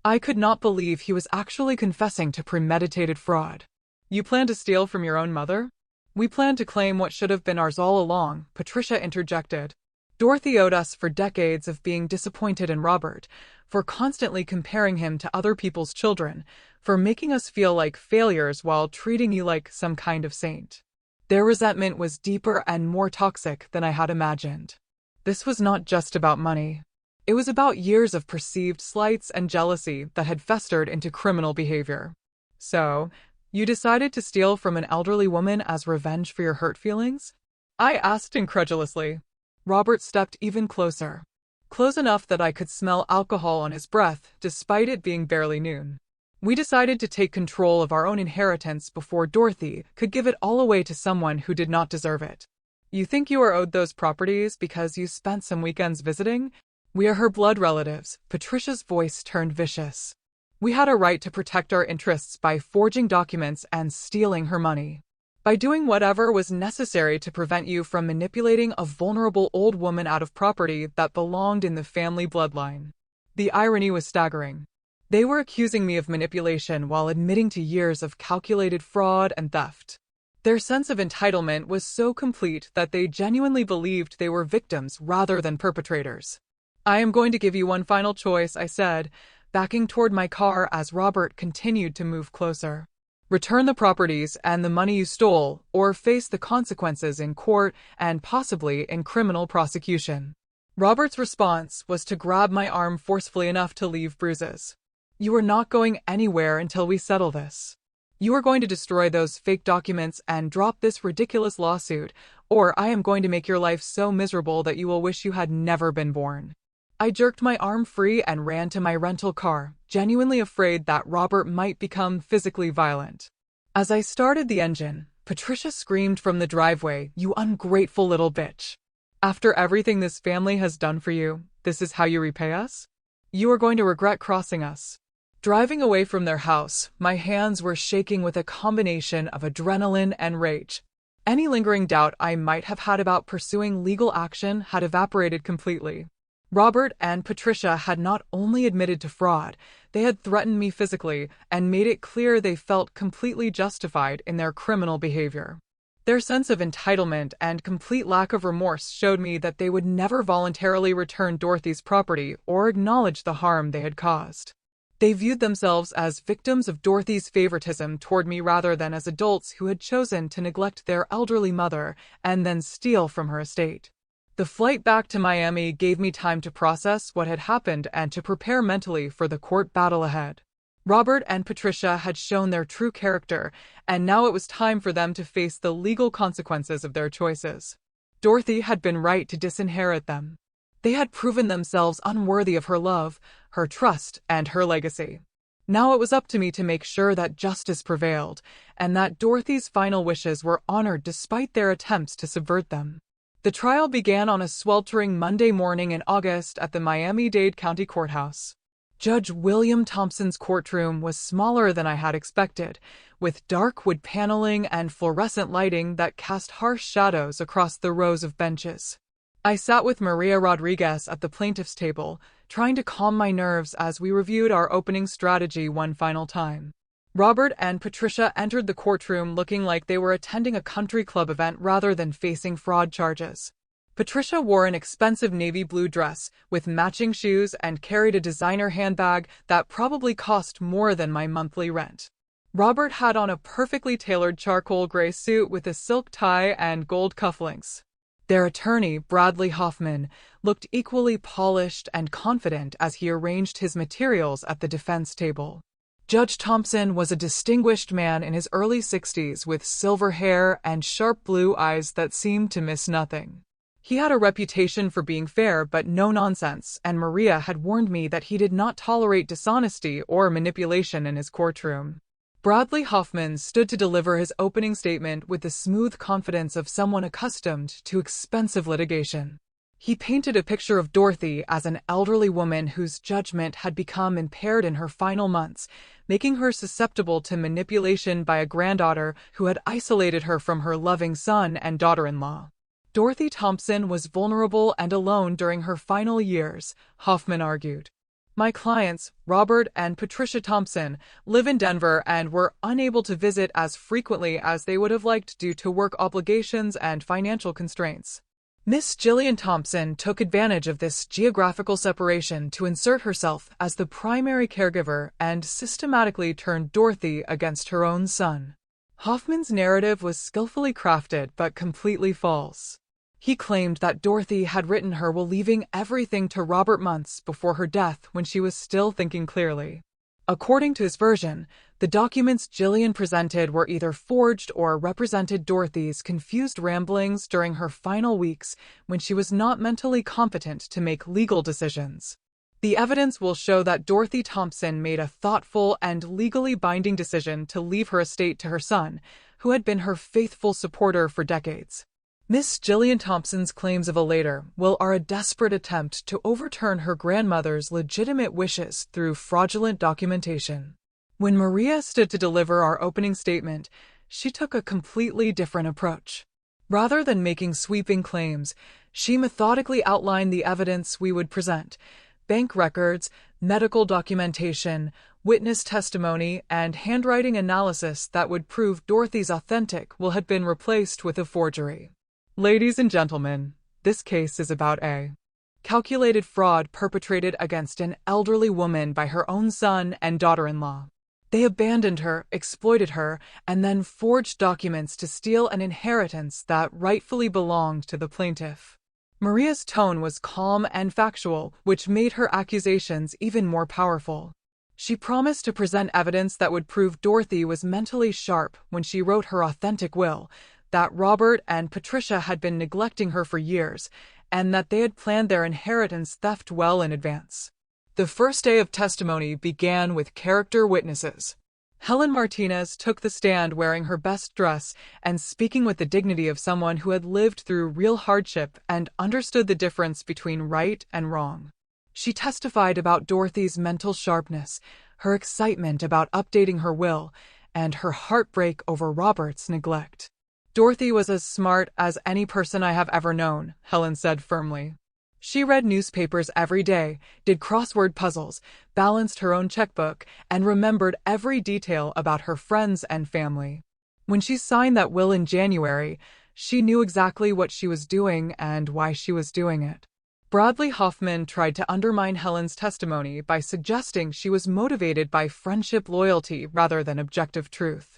I could not believe he was actually confessing to premeditated fraud. "You plan to steal from your own mother?" "We planned to claim what should have been ours all along," Patricia interjected. "Dorothy owed us for decades of being disappointed in Robert, for constantly comparing him to other people's children, for making us feel like failures while treating you like some kind of saint." Their resentment was deeper and more toxic than I had imagined. This was not just about money. It was about years of perceived slights and jealousy that had festered into criminal behavior. "So, you decided to steal from an elderly woman as revenge for your hurt feelings?" I asked incredulously. Robert stepped even closer. Close enough that I could smell alcohol on his breath, despite it being barely noon. "We decided to take control of our own inheritance before Dorothy could give it all away to someone who did not deserve it." "You think you are owed those properties because you spent some weekends visiting? We are her blood relatives." Patricia's voice turned vicious. "We had a right to protect our interests by forging documents and stealing her money. By doing whatever was necessary to prevent you from manipulating a vulnerable old woman out of property that belonged in the family bloodline." The irony was staggering. They were accusing me of manipulation while admitting to years of calculated fraud and theft. Their sense of entitlement was so complete that they genuinely believed they were victims rather than perpetrators. "I am going to give you one final choice," I said, backing toward my car as Robert continued to move closer. "Return the properties and the money you stole, or face the consequences in court and possibly in criminal prosecution." Robert's response was to grab my arm forcefully enough to leave bruises. "You are not going anywhere until we settle this. You are going to destroy those fake documents and drop this ridiculous lawsuit, or I am going to make your life so miserable that you will wish you had never been born." I jerked my arm free and ran to my rental car, genuinely afraid that Robert might become physically violent. As I started the engine, Patricia screamed from the driveway, "You ungrateful little bitch. After everything this family has done for you, this is how you repay us? You are going to regret crossing us." Driving away from their house, my hands were shaking with a combination of adrenaline and rage. Any lingering doubt I might have had about pursuing legal action had evaporated completely. Robert and Patricia had not only admitted to fraud, they had threatened me physically and made it clear they felt completely justified in their criminal behavior. Their sense of entitlement and complete lack of remorse showed me that they would never voluntarily return Dorothy's property or acknowledge the harm they had caused. They viewed themselves as victims of Dorothy's favoritism toward me rather than as adults who had chosen to neglect their elderly mother and then steal from her estate. The flight back to Miami gave me time to process what had happened and to prepare mentally for the court battle ahead. Robert and Patricia had shown their true character, and now it was time for them to face the legal consequences of their choices. Dorothy had been right to disinherit them. They had proven themselves unworthy of her love, her trust, and her legacy. Now it was up to me to make sure that justice prevailed, and that Dorothy's final wishes were honored despite their attempts to subvert them. The trial began on a sweltering Monday morning in August at the Miami-Dade County Courthouse. Judge William Thompson's courtroom was smaller than I had expected, with dark wood paneling and fluorescent lighting that cast harsh shadows across the rows of benches. I sat with Maria Rodriguez at the plaintiff's table, trying to calm my nerves as we reviewed our opening strategy one final time. Robert and Patricia entered the courtroom looking like they were attending a country club event rather than facing fraud charges. Patricia wore an expensive navy blue dress with matching shoes and carried a designer handbag that probably cost more than my monthly rent. Robert had on a perfectly tailored charcoal gray suit with a silk tie and gold cufflinks. Their attorney, Bradley Hoffman, looked equally polished and confident as he arranged his materials at the defense table. Judge Thompson was a distinguished man in his early 60s with silver hair and sharp blue eyes that seemed to miss nothing. He had a reputation for being fair but no nonsense, and Maria had warned me that he did not tolerate dishonesty or manipulation in his courtroom. Bradley Hoffman stood to deliver his opening statement with the smooth confidence of someone accustomed to expensive litigation. He painted a picture of Dorothy as an elderly woman whose judgment had become impaired in her final months, making her susceptible to manipulation by a granddaughter who had isolated her from her loving son and daughter-in-law. Dorothy Thompson was vulnerable and alone during her final years, Hoffman argued. My clients, Robert and Patricia Thompson, live in Denver and were unable to visit as frequently as they would have liked due to work obligations and financial constraints. Miss Jillian Thompson took advantage of this geographical separation to insert herself as the primary caregiver and systematically turned Dorothy against her own son. Hoffman's narrative was skillfully crafted but completely false. He claimed that Dorothy had written her while leaving everything to Robert months before her death when she was still thinking clearly. According to his version, the documents Jillian presented were either forged or represented Dorothy's confused ramblings during her final weeks when she was not mentally competent to make legal decisions. The evidence will show that Dorothy Thompson made a thoughtful and legally binding decision to leave her estate to her son, who had been her faithful supporter for decades. Miss Jillian Thompson's claims of a later will are a desperate attempt to overturn her grandmother's legitimate wishes through fraudulent documentation. When Maria stood to deliver our opening statement, she took a completely different approach. Rather than making sweeping claims, she methodically outlined the evidence we would present: bank records, medical documentation, witness testimony, and handwriting analysis that would prove Dorothy's authentic will had been replaced with a forgery. Ladies and gentlemen, this case is about a calculated fraud perpetrated against an elderly woman by her own son and daughter-in-law. They abandoned her, exploited her, and then forged documents to steal an inheritance that rightfully belonged to the plaintiff. Maria's tone was calm and factual, which made her accusations even more powerful. She promised to present evidence that would prove Dorothy was mentally sharp when she wrote her authentic will, that Robert and Patricia had been neglecting her for years, and that they had planned their inheritance theft well in advance. The first day of testimony began with character witnesses. Helen Martinez took the stand wearing her best dress and speaking with the dignity of someone who had lived through real hardship and understood the difference between right and wrong. She testified about Dorothy's mental sharpness, her excitement about updating her will, and her heartbreak over Robert's neglect. Dorothy was as smart as any person I have ever known, Helen said firmly. She read newspapers every day, did crossword puzzles, balanced her own checkbook, and remembered every detail about her friends and family. When she signed that will in January, she knew exactly what she was doing and why she was doing it. Bradley Hoffman tried to undermine Helen's testimony by suggesting she was motivated by friendship loyalty rather than objective truth.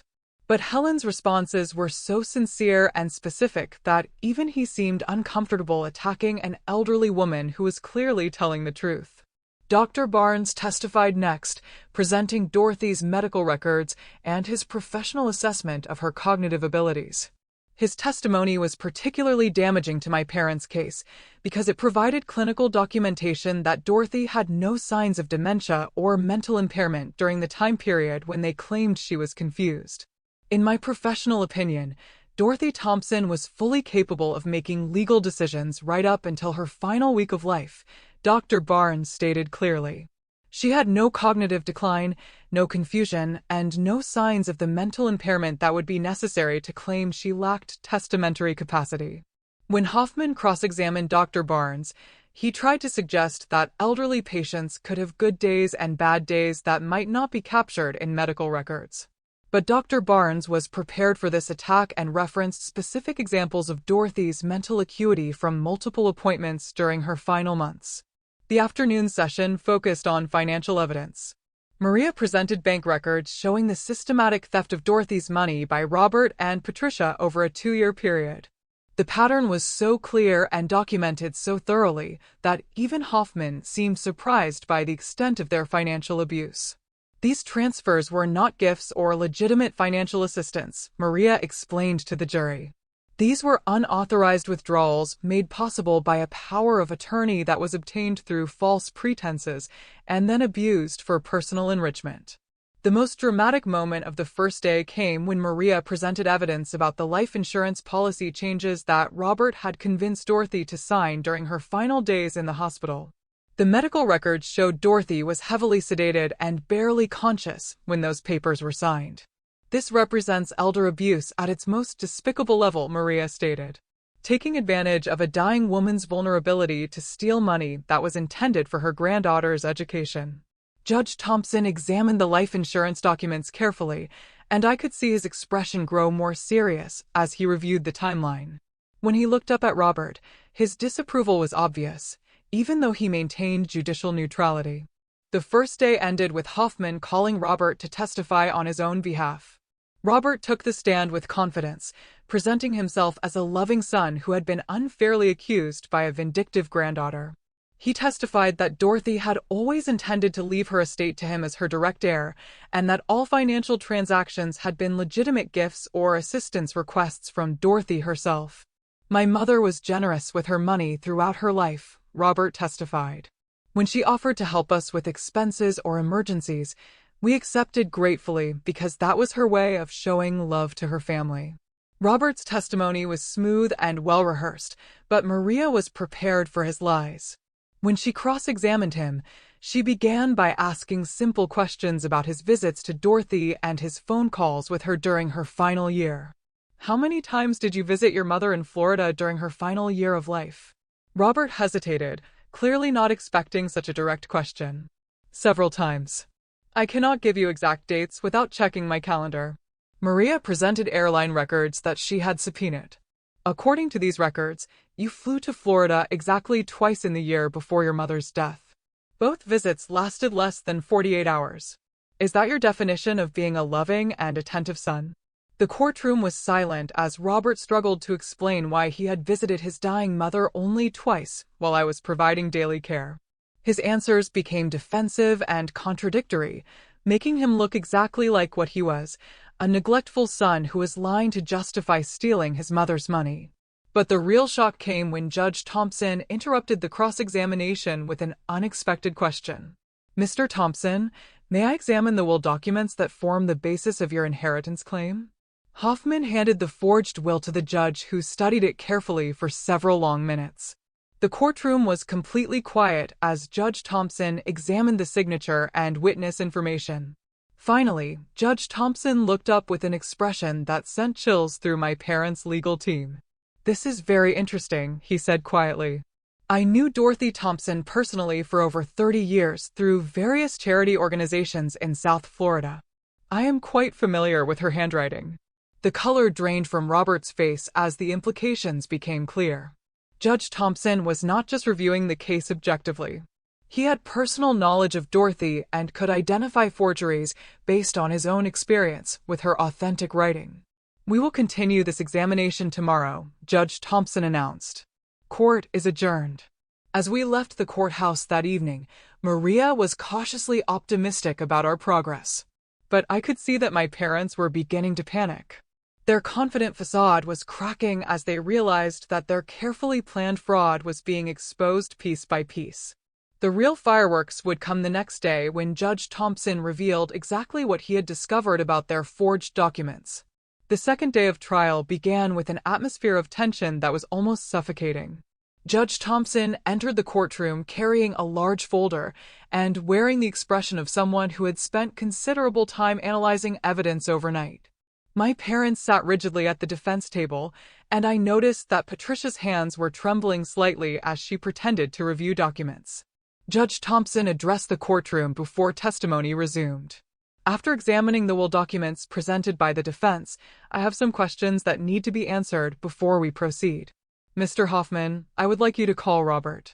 But Helen's responses were so sincere and specific that even he seemed uncomfortable attacking an elderly woman who was clearly telling the truth. Dr. Barnes testified next, presenting Dorothy's medical records and his professional assessment of her cognitive abilities. His testimony was particularly damaging to my parents' case because it provided clinical documentation that Dorothy had no signs of dementia or mental impairment during the time period when they claimed she was confused. In my professional opinion, Dorothy Thompson was fully capable of making legal decisions right up until her final week of life, Dr. Barnes stated clearly. She had no cognitive decline, no confusion, and no signs of the mental impairment that would be necessary to claim she lacked testamentary capacity. When Hoffman cross-examined Dr. Barnes, he tried to suggest that elderly patients could have good days and bad days that might not be captured in medical records. But Dr. Barnes was prepared for this attack and referenced specific examples of Dorothy's mental acuity from multiple appointments during her final months. The afternoon session focused on financial evidence. Maria presented bank records showing the systematic theft of Dorothy's money by Robert and Patricia over a 2-year period. The pattern was so clear and documented so thoroughly that even Hoffman seemed surprised by the extent of their financial abuse. These transfers were not gifts or legitimate financial assistance, Maria explained to the jury. These were unauthorized withdrawals made possible by a power of attorney that was obtained through false pretenses and then abused for personal enrichment. The most dramatic moment of the first day came when Maria presented evidence about the life insurance policy changes that Robert had convinced Dorothy to sign during her final days in the hospital. The medical records showed Dorothy was heavily sedated and barely conscious when those papers were signed. This represents elder abuse at its most despicable level, Maria stated. Taking advantage of a dying woman's vulnerability to steal money that was intended for her granddaughter's education. Judge Thompson examined the life insurance documents carefully, and I could see his expression grow more serious as he reviewed the timeline. When he looked up at Robert, his disapproval was obvious, even though he maintained judicial neutrality. The first day ended with Hoffman calling Robert to testify on his own behalf. Robert took the stand with confidence, presenting himself as a loving son who had been unfairly accused by a vindictive granddaughter. He testified that Dorothy had always intended to leave her estate to him as her direct heir, and that all financial transactions had been legitimate gifts or assistance requests from Dorothy herself. My mother was generous with her money throughout her life, Robert testified. When she offered to help us with expenses or emergencies, we accepted gratefully because that was her way of showing love to her family. Robert's testimony was smooth and well-rehearsed, but Maria was prepared for his lies. When she cross-examined him, she began by asking simple questions about his visits to Dorothy and his phone calls with her during her final year. How many times did you visit your mother in Florida during her final year of life? Robert hesitated, clearly not expecting such a direct question. Several times. I cannot give you exact dates without checking my calendar. Maria presented airline records that she had subpoenaed. According to these records, you flew to Florida exactly twice in the year before your mother's death. Both visits lasted less than 48 hours. Is that your definition of being a loving and attentive son? The courtroom was silent as Robert struggled to explain why he had visited his dying mother only twice while I was providing daily care. His answers became defensive and contradictory, making him look exactly like what he was, a neglectful son who was lying to justify stealing his mother's money. But the real shock came when Judge Thompson interrupted the cross-examination with an unexpected question. Mr. Thompson, may I examine the will documents that form the basis of your inheritance claim? Hoffman handed the forged will to the judge, who studied it carefully for several long minutes. The courtroom was completely quiet as Judge Thompson examined the signature and witness information. Finally, Judge Thompson looked up with an expression that sent chills through my parents' legal team. "This is very interesting," he said quietly. "I knew Dorothy Thompson personally for over 30 years through various charity organizations in South Florida. I am quite familiar with her handwriting." The color drained from Robert's face as the implications became clear. Judge Thompson was not just reviewing the case objectively. He had personal knowledge of Dorothy and could identify forgeries based on his own experience with her authentic writing. "We will continue this examination tomorrow," Judge Thompson announced. Court is adjourned. As we left the courthouse that evening, Maria was cautiously optimistic about our progress, but I could see that my parents were beginning to panic. Their confident facade was cracking as they realized that their carefully planned fraud was being exposed piece by piece. The real fireworks would come the next day when Judge Thompson revealed exactly what he had discovered about their forged documents. The second day of trial began with an atmosphere of tension that was almost suffocating. Judge Thompson entered the courtroom carrying a large folder and wearing the expression of someone who had spent considerable time analyzing evidence overnight. My parents sat rigidly at the defense table, and I noticed that Patricia's hands were trembling slightly as she pretended to review documents. Judge Thompson addressed the courtroom before testimony resumed. After examining the will documents presented by the defense, I have some questions that need to be answered before we proceed. Mr. Hoffman, I would like you to call Robert.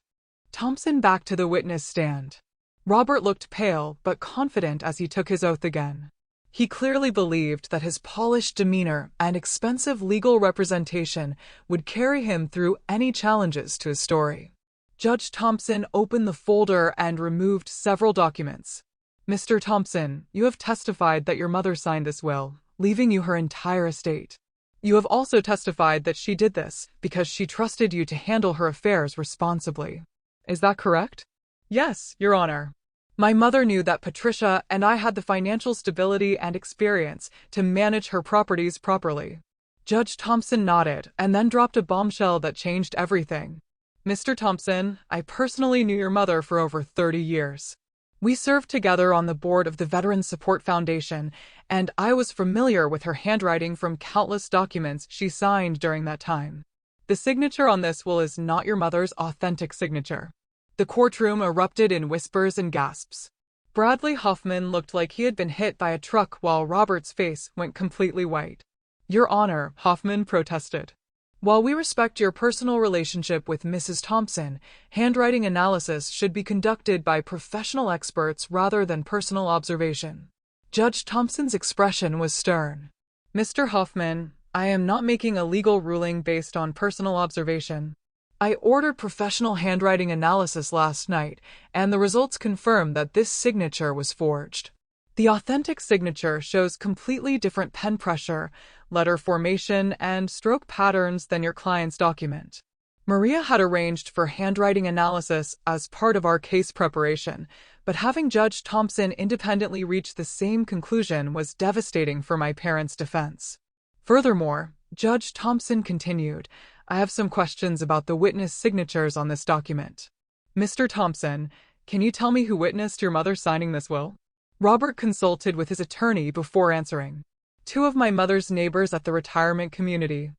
Thompson backed to the witness stand. Robert looked pale but confident as he took his oath again. He clearly believed that his polished demeanor and expensive legal representation would carry him through any challenges to his story. Judge Thompson opened the folder and removed several documents. Mr. Thompson, you have testified that your mother signed this will, leaving you her entire estate. You have also testified that she did this because she trusted you to handle her affairs responsibly. Is that correct? Yes, Your Honor. My mother knew that Patricia and I had the financial stability and experience to manage her properties properly. Judge Thompson nodded and then dropped a bombshell that changed everything. Mr. Thompson, I personally knew your mother for over 30 years. We served together on the board of the Veterans Support Foundation, and I was familiar with her handwriting from countless documents she signed during that time. The signature on this will is not your mother's authentic signature. The courtroom erupted in whispers and gasps. Bradley Hoffman looked like he had been hit by a truck while Robert's face went completely white. Your Honor, Hoffman protested. While we respect your personal relationship with Mrs. Thompson, handwriting analysis should be conducted by professional experts rather than personal observation. Judge Thompson's expression was stern. Mr. Hoffman, I am not making a legal ruling based on personal observation. I ordered professional handwriting analysis last night, and the results confirm that this signature was forged. The authentic signature shows completely different pen pressure, letter formation, and stroke patterns than your client's document. Maria had arranged for handwriting analysis as part of our case preparation, but having Judge Thompson independently reach the same conclusion was devastating for my parents' defense. Furthermore, Judge Thompson continued, I have some questions about the witness signatures on this document. Mr. Thompson, can you tell me who witnessed your mother signing this will? Robert consulted with his attorney before answering. 2 of my mother's neighbors at the retirement community.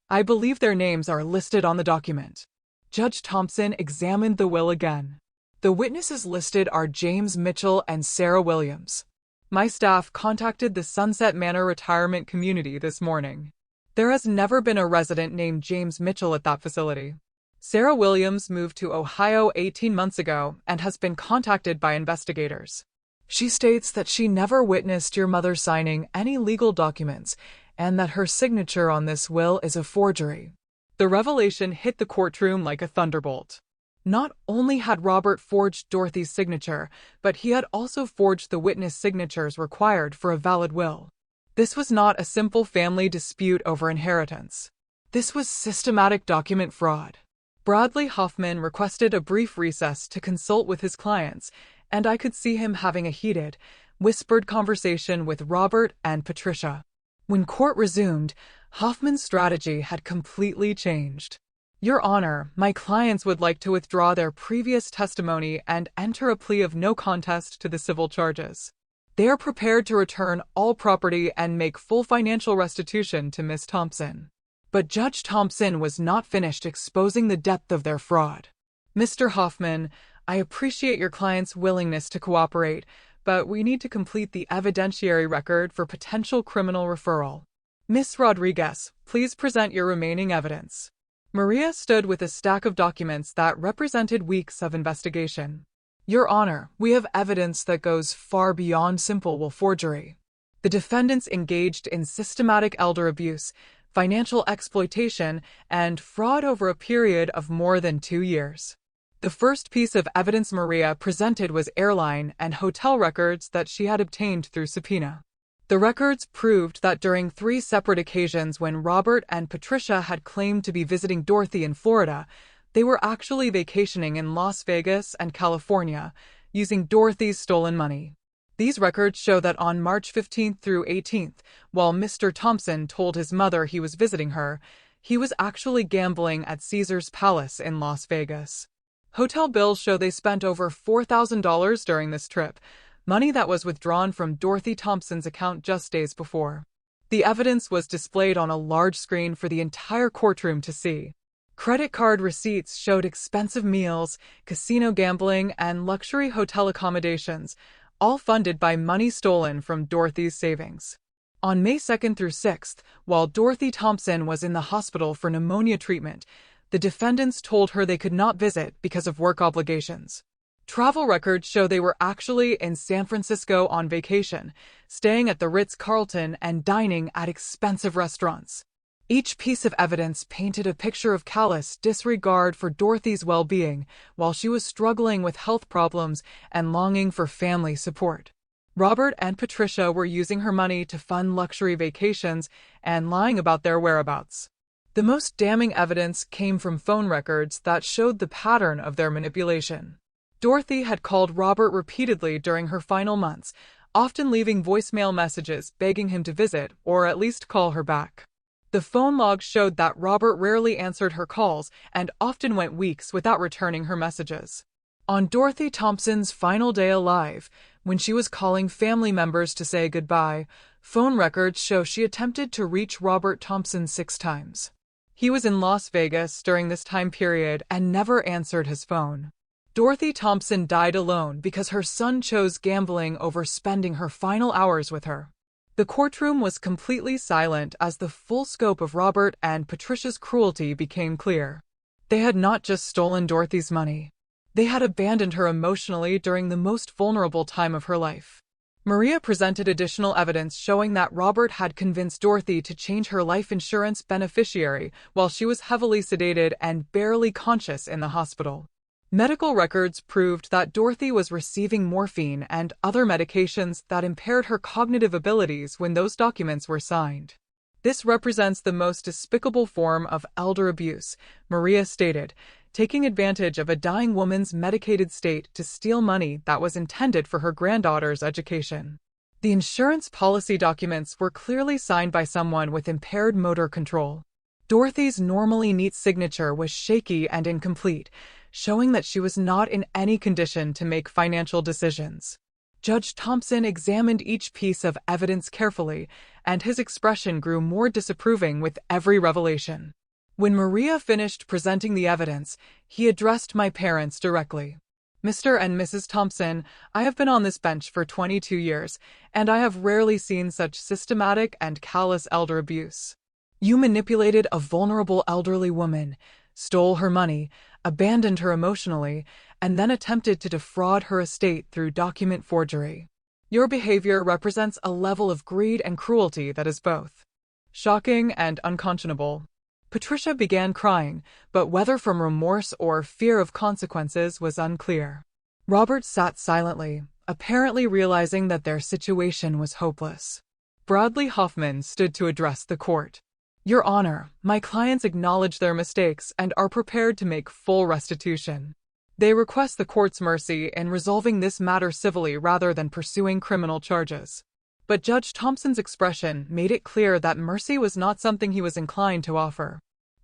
I believe their names are listed on the document. Judge Thompson examined the will again. The witnesses listed are James Mitchell and Sarah Williams. My staff contacted the Sunset Manor retirement community this morning. There has never been a resident named James Mitchell at that facility. Sarah Williams moved to Ohio 18 months ago and has been contacted by investigators. She states that she never witnessed your mother signing any legal documents and that her signature on this will is a forgery. The revelation hit the courtroom like a thunderbolt. Not only had Robert forged Dorothy's signature, but he had also forged the witness signatures required for a valid will. This was not a simple family dispute over inheritance. This was systematic document fraud. Bradley Hoffman requested a brief recess to consult with his clients, and I could see him having a heated, whispered conversation with Robert and Patricia. When court resumed, Hoffman's strategy had completely changed. Your Honor, my clients would like to withdraw their previous testimony and enter a plea of no contest to the civil charges. They are prepared to return all property and make full financial restitution to Miss Thompson. But Judge Thompson was not finished exposing the depth of their fraud. Mr. Hoffman, I appreciate your client's willingness to cooperate, but we need to complete the evidentiary record for potential criminal referral. Miss Rodriguez, please present your remaining evidence. Maria stood with a stack of documents that represented weeks of investigation. Your Honor, we have evidence that goes far beyond simple will forgery. The defendants engaged in systematic elder abuse, financial exploitation, and fraud over a period of more than 2 years. The first piece of evidence Maria presented was airline and hotel records that she had obtained through subpoena. The records proved that during 3 separate occasions when Robert and Patricia had claimed to be visiting Dorothy in Florida, they were actually vacationing in Las Vegas and California, using Dorothy's stolen money. These records show that on March 15th through 18th, while Mr. Thompson told his mother he was visiting her, he was actually gambling at Caesar's Palace in Las Vegas. Hotel bills show they spent over $4,000 during this trip, money that was withdrawn from Dorothy Thompson's account just days before. The evidence was displayed on a large screen for the entire courtroom to see. Credit card receipts showed expensive meals, casino gambling, and luxury hotel accommodations, all funded by money stolen from Dorothy's savings. On May 2nd through 6th, while Dorothy Thompson was in the hospital for pneumonia treatment, the defendants told her they could not visit because of work obligations. Travel records show they were actually in San Francisco on vacation, staying at the Ritz-Carlton and dining at expensive restaurants. Each piece of evidence painted a picture of callous disregard for Dorothy's well-being while she was struggling with health problems and longing for family support. Robert and Patricia were using her money to fund luxury vacations and lying about their whereabouts. The most damning evidence came from phone records that showed the pattern of their manipulation. Dorothy had called Robert repeatedly during her final months, often leaving voicemail messages begging him to visit or at least call her back. The phone logs showed that Robert rarely answered her calls and often went weeks without returning her messages. On Dorothy Thompson's final day alive, when she was calling family members to say goodbye, phone records show she attempted to reach Robert Thompson 6 times. He was in Las Vegas during this time period and never answered his phone. Dorothy Thompson died alone because her son chose gambling over spending her final hours with her. The courtroom was completely silent as the full scope of Robert and Patricia's cruelty became clear. They had not just stolen Dorothy's money. They had abandoned her emotionally during the most vulnerable time of her life. Maria presented additional evidence showing that Robert had convinced Dorothy to change her life insurance beneficiary while she was heavily sedated and barely conscious in the hospital. Medical records proved that Dorothy was receiving morphine and other medications that impaired her cognitive abilities when those documents were signed. This represents the most despicable form of elder abuse, Maria stated, taking advantage of a dying woman's medicated state to steal money that was intended for her granddaughter's education. The insurance policy documents were clearly signed by someone with impaired motor control. Dorothy's normally neat signature was shaky and incomplete, showing that she was not in any condition to make financial decisions. Judge Thompson examined each piece of evidence carefully, and his expression grew more disapproving with every revelation. When Maria finished presenting the evidence, he addressed my parents directly. Mr. and Mrs. Thompson, I have been on this bench for 22 years, and I have rarely seen such systematic and callous elder abuse. You manipulated a vulnerable elderly woman, stole her money, abandoned her emotionally, and then attempted to defraud her estate through document forgery. Your behavior represents a level of greed and cruelty that is both shocking and unconscionable. Patricia began crying, but whether from remorse or fear of consequences was unclear. Robert sat silently, apparently realizing that their situation was hopeless. Bradley Hoffman stood to address the court. Your Honor, my clients acknowledge their mistakes and are prepared to make full restitution. They request the court's mercy in resolving this matter civilly rather than pursuing criminal charges. But Judge Thompson's expression made it clear that mercy was not something he was inclined to offer.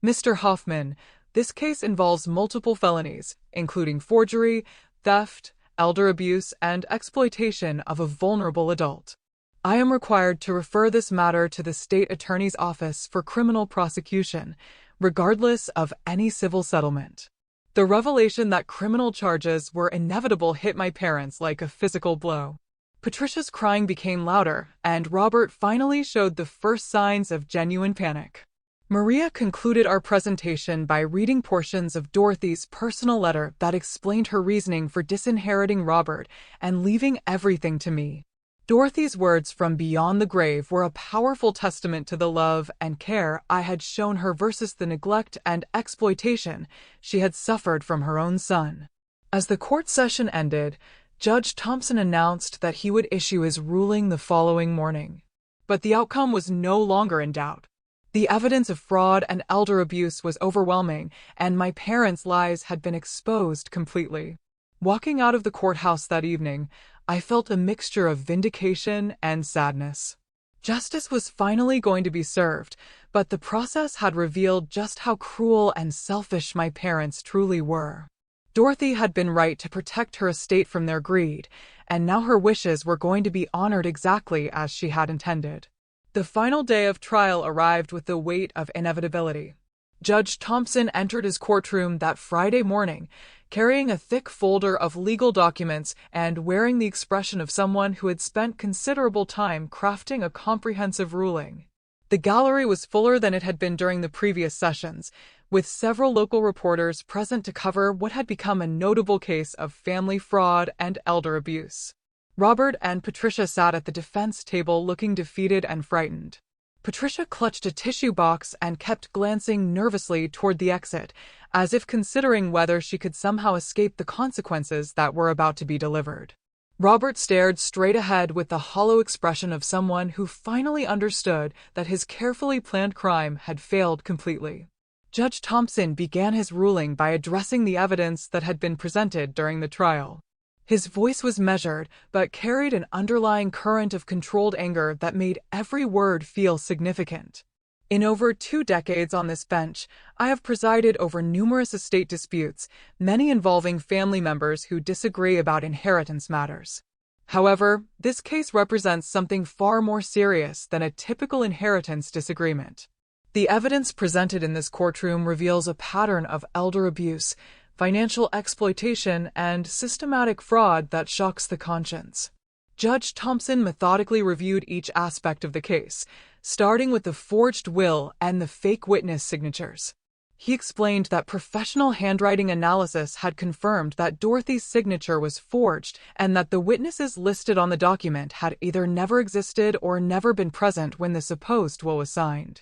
Mr. Hoffman, this case involves multiple felonies, including forgery, theft, elder abuse, and exploitation of a vulnerable adult. I am required to refer this matter to the State Attorney's Office for criminal prosecution, regardless of any civil settlement. The revelation that criminal charges were inevitable hit my parents like a physical blow. Patricia's crying became louder, and Robert finally showed the first signs of genuine panic. Maria concluded our presentation by reading portions of Dorothy's personal letter that explained her reasoning for disinheriting Robert and leaving everything to me. Dorothy's words from beyond the grave were a powerful testament to the love and care I had shown her versus the neglect and exploitation she had suffered from her own son. As the court session ended, Judge Thompson announced that he would issue his ruling the following morning. But the outcome was no longer in doubt. The evidence of fraud and elder abuse was overwhelming, and my parents' lies had been exposed completely. Walking out of the courthouse that evening, I felt a mixture of vindication and sadness. Justice was finally going to be served, but the process had revealed just how cruel and selfish my parents truly were. Dorothy had been right to protect her estate from their greed, and now her wishes were going to be honored exactly as she had intended. The final day of trial arrived with the weight of inevitability. Judge Thompson entered his courtroom that Friday morning, carrying a thick folder of legal documents and wearing the expression of someone who had spent considerable time crafting a comprehensive ruling. The gallery was fuller than it had been during the previous sessions, with several local reporters present to cover what had become a notable case of family fraud and elder abuse. Robert and Patricia sat at the defense table looking defeated and frightened. Patricia clutched a tissue box and kept glancing nervously toward the exit, as if considering whether she could somehow escape the consequences that were about to be delivered. Robert stared straight ahead with the hollow expression of someone who finally understood that his carefully planned crime had failed completely. Judge Thompson began his ruling by addressing the evidence that had been presented during the trial. His voice was measured, but carried an underlying current of controlled anger that made every word feel significant. In over 2 decades on this bench, I have presided over numerous estate disputes, many involving family members who disagree about inheritance matters. However, this case represents something far more serious than a typical inheritance disagreement. The evidence presented in this courtroom reveals a pattern of elder abuse, financial exploitation, and systematic fraud that shocks the conscience. Judge Thompson methodically reviewed each aspect of the case, starting with the forged will and the fake witness signatures. He explained that professional handwriting analysis had confirmed that Dorothy's signature was forged and that the witnesses listed on the document had either never existed or never been present when the supposed will was signed.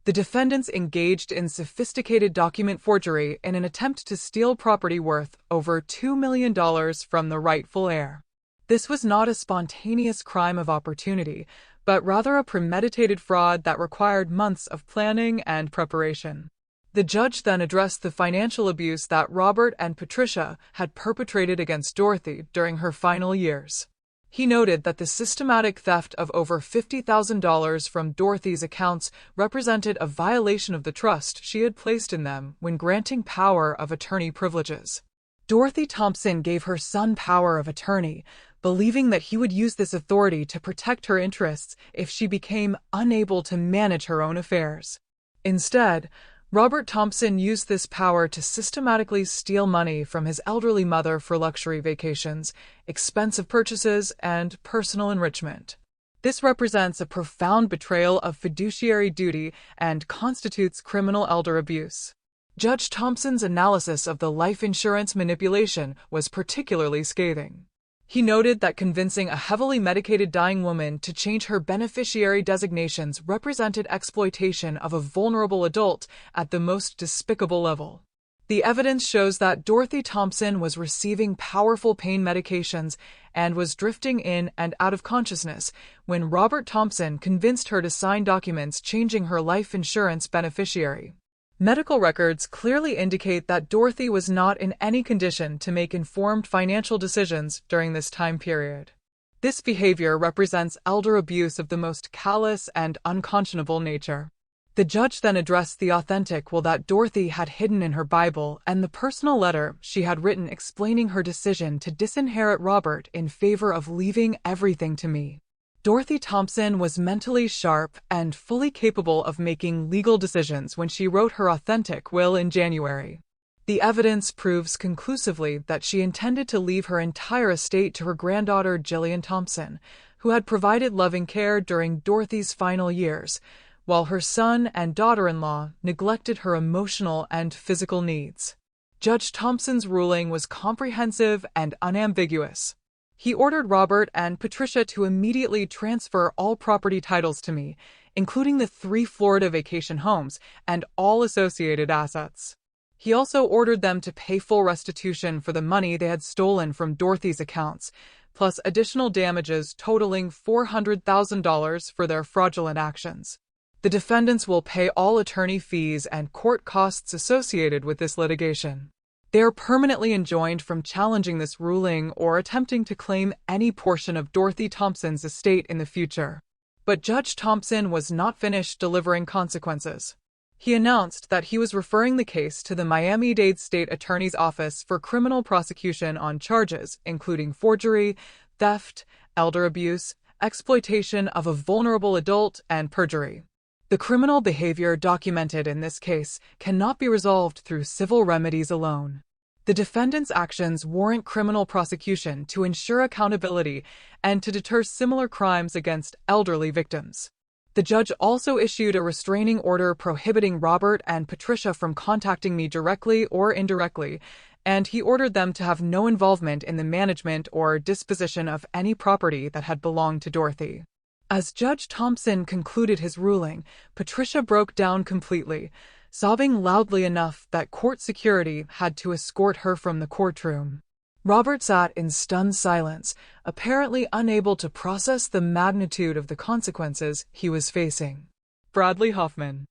The defendants engaged in sophisticated document forgery in an attempt to steal property worth over $2 million from the rightful heir. This was not a spontaneous crime of opportunity, but rather a premeditated fraud that required months of planning and preparation. The judge then addressed the financial abuse that Robert and Patricia had perpetrated against Dorothy during her final years. He noted that the systematic theft of over $50,000 from Dorothy's accounts represented a violation of the trust she had placed in them when granting power of attorney privileges. Dorothy Thompson gave her son power of attorney, believing that he would use this authority to protect her interests if she became unable to manage her own affairs. Instead, Robert Thompson used this power to systematically steal money from his elderly mother for luxury vacations, expensive purchases, and personal enrichment. This represents a profound betrayal of fiduciary duty and constitutes criminal elder abuse. Judge Thompson's analysis of the life insurance manipulation was particularly scathing. He noted that convincing a heavily medicated dying woman to change her beneficiary designations represented exploitation of a vulnerable adult at the most despicable level. The evidence shows that Dorothy Thompson was receiving powerful pain medications and was drifting in and out of consciousness when Robert Thompson convinced her to sign documents changing her life insurance beneficiary. Medical records clearly indicate that Dorothy was not in any condition to make informed financial decisions during this time period. This behavior represents elder abuse of the most callous and unconscionable nature. The judge then addressed the authentic will that Dorothy had hidden in her Bible and the personal letter she had written explaining her decision to disinherit Robert in favor of leaving everything to me. Dorothy Thompson was mentally sharp and fully capable of making legal decisions when she wrote her authentic will in January. The evidence proves conclusively that she intended to leave her entire estate to her granddaughter Jillian Thompson, who had provided loving care during Dorothy's final years, while her son and daughter-in-law neglected her emotional and physical needs. Judge Thompson's ruling was comprehensive and unambiguous. He ordered Robert and Patricia to immediately transfer all property titles to me, including the 3 Florida vacation homes and all associated assets. He also ordered them to pay full restitution for the money they had stolen from Dorothy's accounts, plus additional damages totaling $400,000 for their fraudulent actions. The defendants will pay all attorney fees and court costs associated with this litigation. They are permanently enjoined from challenging this ruling or attempting to claim any portion of Dorothy Thompson's estate in the future. But Judge Thompson was not finished delivering consequences. He announced that he was referring the case to the Miami-Dade State Attorney's Office for criminal prosecution on charges including forgery, theft, elder abuse, exploitation of a vulnerable adult, and perjury. The criminal behavior documented in this case cannot be resolved through civil remedies alone. The defendant's actions warrant criminal prosecution to ensure accountability and to deter similar crimes against elderly victims. The judge also issued a restraining order prohibiting Robert and Patricia from contacting me directly or indirectly, and he ordered them to have no involvement in the management or disposition of any property that had belonged to Dorothy. As Judge Thompson concluded his ruling, Patricia broke down completely, sobbing loudly enough that court security had to escort her from the courtroom. Robert sat in stunned silence, apparently unable to process the magnitude of the consequences he was facing. Bradley Hoffman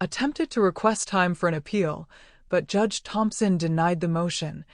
attempted to request time for an appeal, but Judge Thompson denied the motion,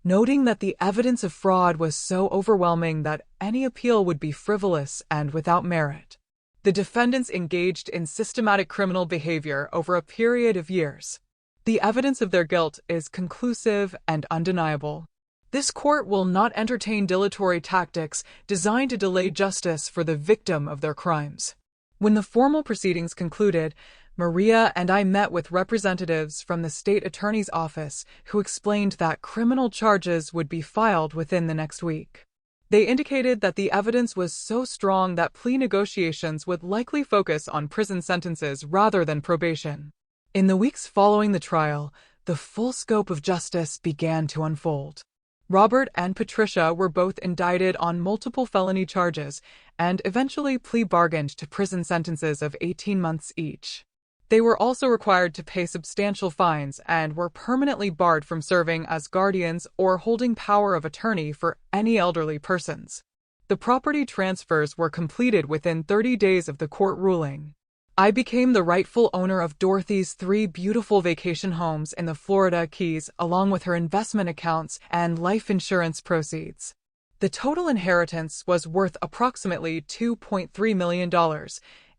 noting that the evidence of fraud was so overwhelming that any appeal would be frivolous and without merit. The defendants engaged in systematic criminal behavior over a period of years. The evidence of their guilt is conclusive and undeniable. This court will not entertain dilatory tactics designed to delay justice for the victim of their crimes. When the formal proceedings concluded, Maria and I met with representatives from the state attorney's office who explained that criminal charges would be filed within the next week. They indicated that the evidence was so strong that plea negotiations would likely focus on prison sentences rather than probation. In the weeks following the trial, the full scope of justice began to unfold. Robert and Patricia were both indicted on multiple felony charges and eventually plea bargained to prison sentences of 18 months each. They were also required to pay substantial fines and were permanently barred from serving as guardians or holding power of attorney for any elderly persons. The property transfers were completed within 30 days of the court ruling. I became the rightful owner of Dorothy's 3 beautiful vacation homes in the Florida Keys, along with her investment accounts and life insurance proceeds. The total inheritance was worth approximately $2.3 million,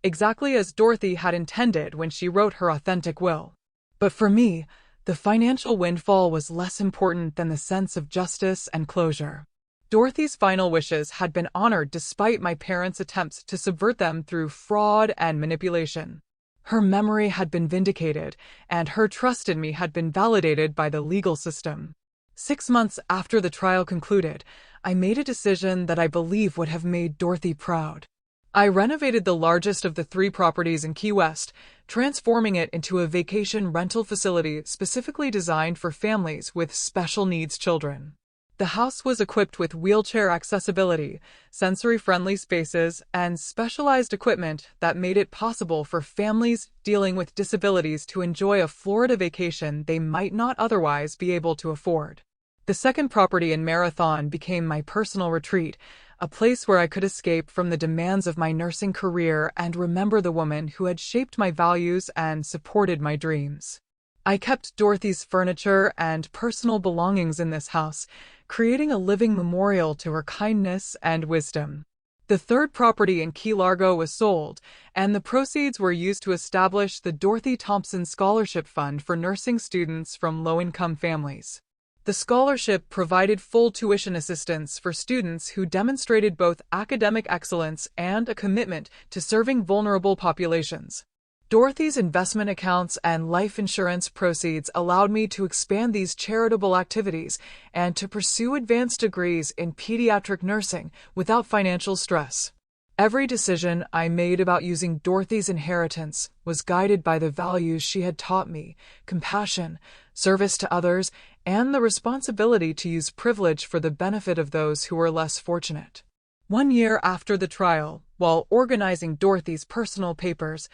exactly as Dorothy had intended when she wrote her authentic will. But for me, the financial windfall was less important than the sense of justice and closure. Dorothy's final wishes had been honored despite my parents' attempts to subvert them through fraud and manipulation. Her memory had been vindicated, and her trust in me had been validated by the legal system. 6 months after the trial concluded, I made a decision that I believe would have made Dorothy proud. I renovated the largest of the 3 properties in Key West, transforming it into a vacation rental facility specifically designed for families with special needs children. The house was equipped with wheelchair accessibility, sensory-friendly spaces, and specialized equipment that made it possible for families dealing with disabilities to enjoy a Florida vacation they might not otherwise be able to afford. The second property in Marathon became my personal retreat, a place where I could escape from the demands of my nursing career and remember the woman who had shaped my values and supported my dreams. I kept Dorothy's furniture and personal belongings in this house, creating a living memorial to her kindness and wisdom. The third property in Key Largo was sold, and the proceeds were used to establish the Dorothy Thompson Scholarship Fund for nursing students from low-income families. The scholarship provided full tuition assistance for students who demonstrated both academic excellence and a commitment to serving vulnerable populations. Dorothy's investment accounts and life insurance proceeds allowed me to expand these charitable activities and to pursue advanced degrees in pediatric nursing without financial stress. Every decision I made about using Dorothy's inheritance was guided by the values she had taught me: compassion, service to others, and the responsibility to use privilege for the benefit of those who were less fortunate. 1 year after the trial, while organizing Dorothy's personal papers,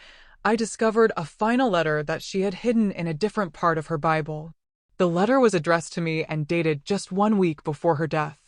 I discovered a final letter that she had hidden in a different part of her Bible. The letter was addressed to me and dated just 1 week before her death.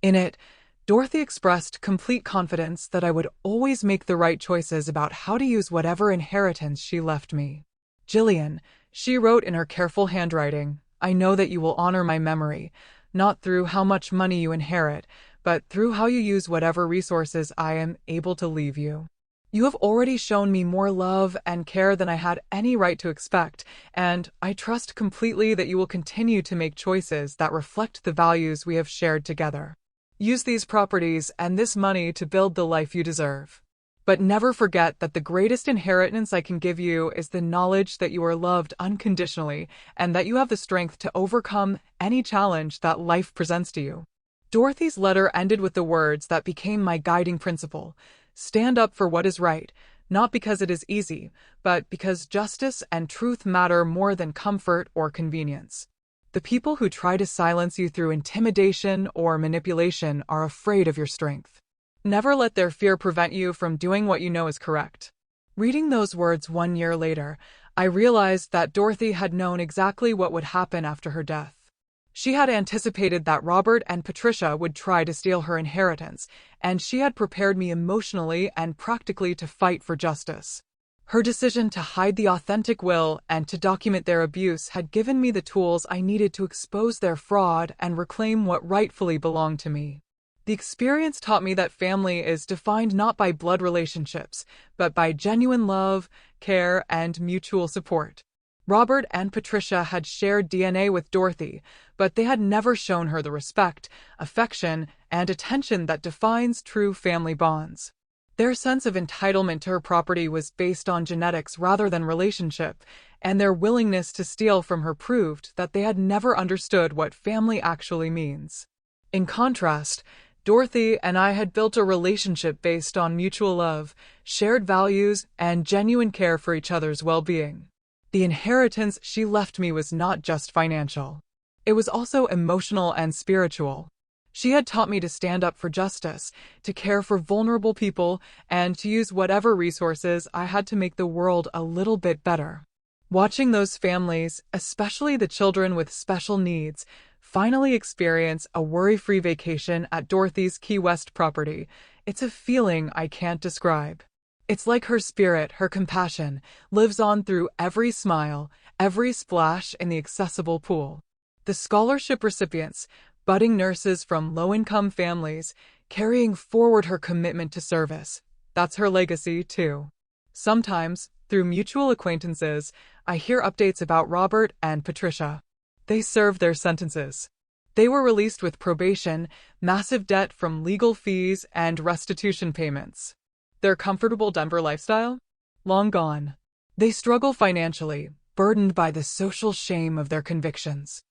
In it, Dorothy expressed complete confidence that I would always make the right choices about how to use whatever inheritance she left me. "Jillian," she wrote in her careful handwriting, "I know that you will honor my memory, not through how much money you inherit, but through how you use whatever resources I am able to leave you. You have already shown me more love and care than I had any right to expect, and I trust completely that you will continue to make choices that reflect the values we have shared together. Use these properties and this money to build the life you deserve. But never forget that the greatest inheritance I can give you is the knowledge that you are loved unconditionally and that you have the strength to overcome any challenge that life presents to you." Dorothy's letter ended with the words that became my guiding principle: stand up for what is right, not because it is easy, but because justice and truth matter more than comfort or convenience. The people who try to silence you through intimidation or manipulation are afraid of your strength. Never let their fear prevent you from doing what you know is correct. Reading those words 1 year later, I realized that Dorothy had known exactly what would happen after her death. She had anticipated that Robert and Patricia would try to steal her inheritance, and she had prepared me emotionally and practically to fight for justice. Her decision to hide the authentic will and to document their abuse had given me the tools I needed to expose their fraud and reclaim what rightfully belonged to me. The experience taught me that family is defined not by blood relationships, but by genuine love, care, and mutual support. Robert and Patricia had shared DNA with Dorothy, but they had never shown her the respect, affection, and attention that defines true family bonds. Their sense of entitlement to her property was based on genetics rather than relationship, and their willingness to steal from her proved that they had never understood what family actually means. In contrast, Dorothy and I had built a relationship based on mutual love, shared values, and genuine care for each other's well-being. The inheritance she left me was not just financial. It was also emotional and spiritual. She had taught me to stand up for justice, to care for vulnerable people, and to use whatever resources I had to make the world a little bit better. Watching those families, especially the children with special needs, finally experience a worry-free vacation at Dorothy's Key West property, it's a feeling I can't describe. It's like her spirit, her compassion, lives on through every smile, every splash in the accessible pool. The scholarship recipients, budding nurses from low-income families, carrying forward her commitment to service. That's her legacy, too. Sometimes, through mutual acquaintances, I hear updates about Robert and Patricia. They served their sentences. They were released with probation, massive debt from legal fees, and restitution payments. Their comfortable Denver lifestyle? Long gone. They struggle financially, burdened by the social shame of their convictions.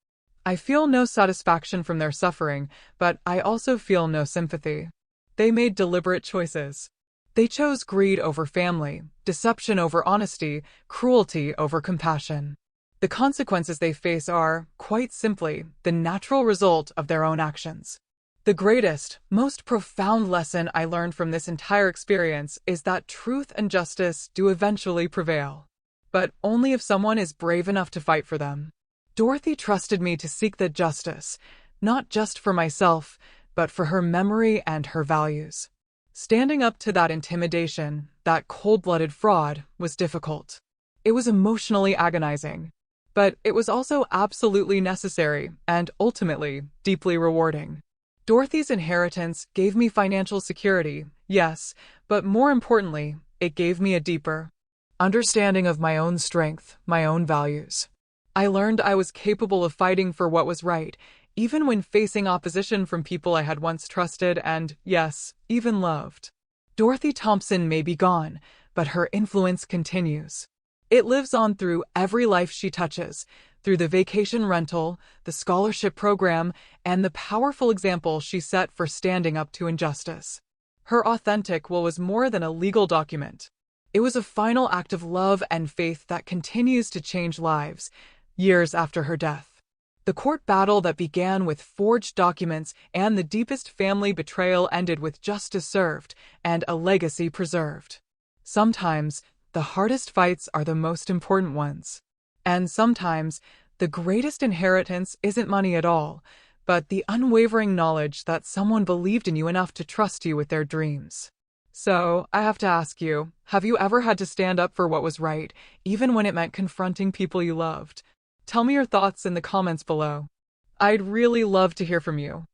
I feel no satisfaction from their suffering, but I also feel no sympathy. They made deliberate choices. They chose greed over family, deception over honesty, cruelty over compassion. The consequences they face are, quite simply, the natural result of their own actions. The greatest, most profound lesson I learned from this entire experience is that truth and justice do eventually prevail. But only if someone is brave enough to fight for them. Dorothy trusted me to seek that justice, not just for myself, but for her memory and her values. Standing up to that intimidation, that cold-blooded fraud, was difficult. It was emotionally agonizing. But it was also absolutely necessary and, ultimately, deeply rewarding. Dorothy's inheritance gave me financial security, yes, but more importantly, it gave me a deeper understanding of my own strength, my own values. I learned I was capable of fighting for what was right, even when facing opposition from people I had once trusted and, yes, even loved. Dorothy Thompson may be gone, but her influence continues. It lives on through every life she touches, through the vacation rental, the scholarship program, and the powerful example she set for standing up to injustice. Her authentic will was more than a legal document. It was a final act of love and faith that continues to change lives, years after her death. The court battle that began with forged documents and the deepest family betrayal ended with justice served and a legacy preserved. Sometimes, the hardest fights are the most important ones. And sometimes, the greatest inheritance isn't money at all, but the unwavering knowledge that someone believed in you enough to trust you with their dreams. So, I have to ask you, have you ever had to stand up for what was right, even when it meant confronting people you loved? Tell me your thoughts in the comments below. I'd really love to hear from you.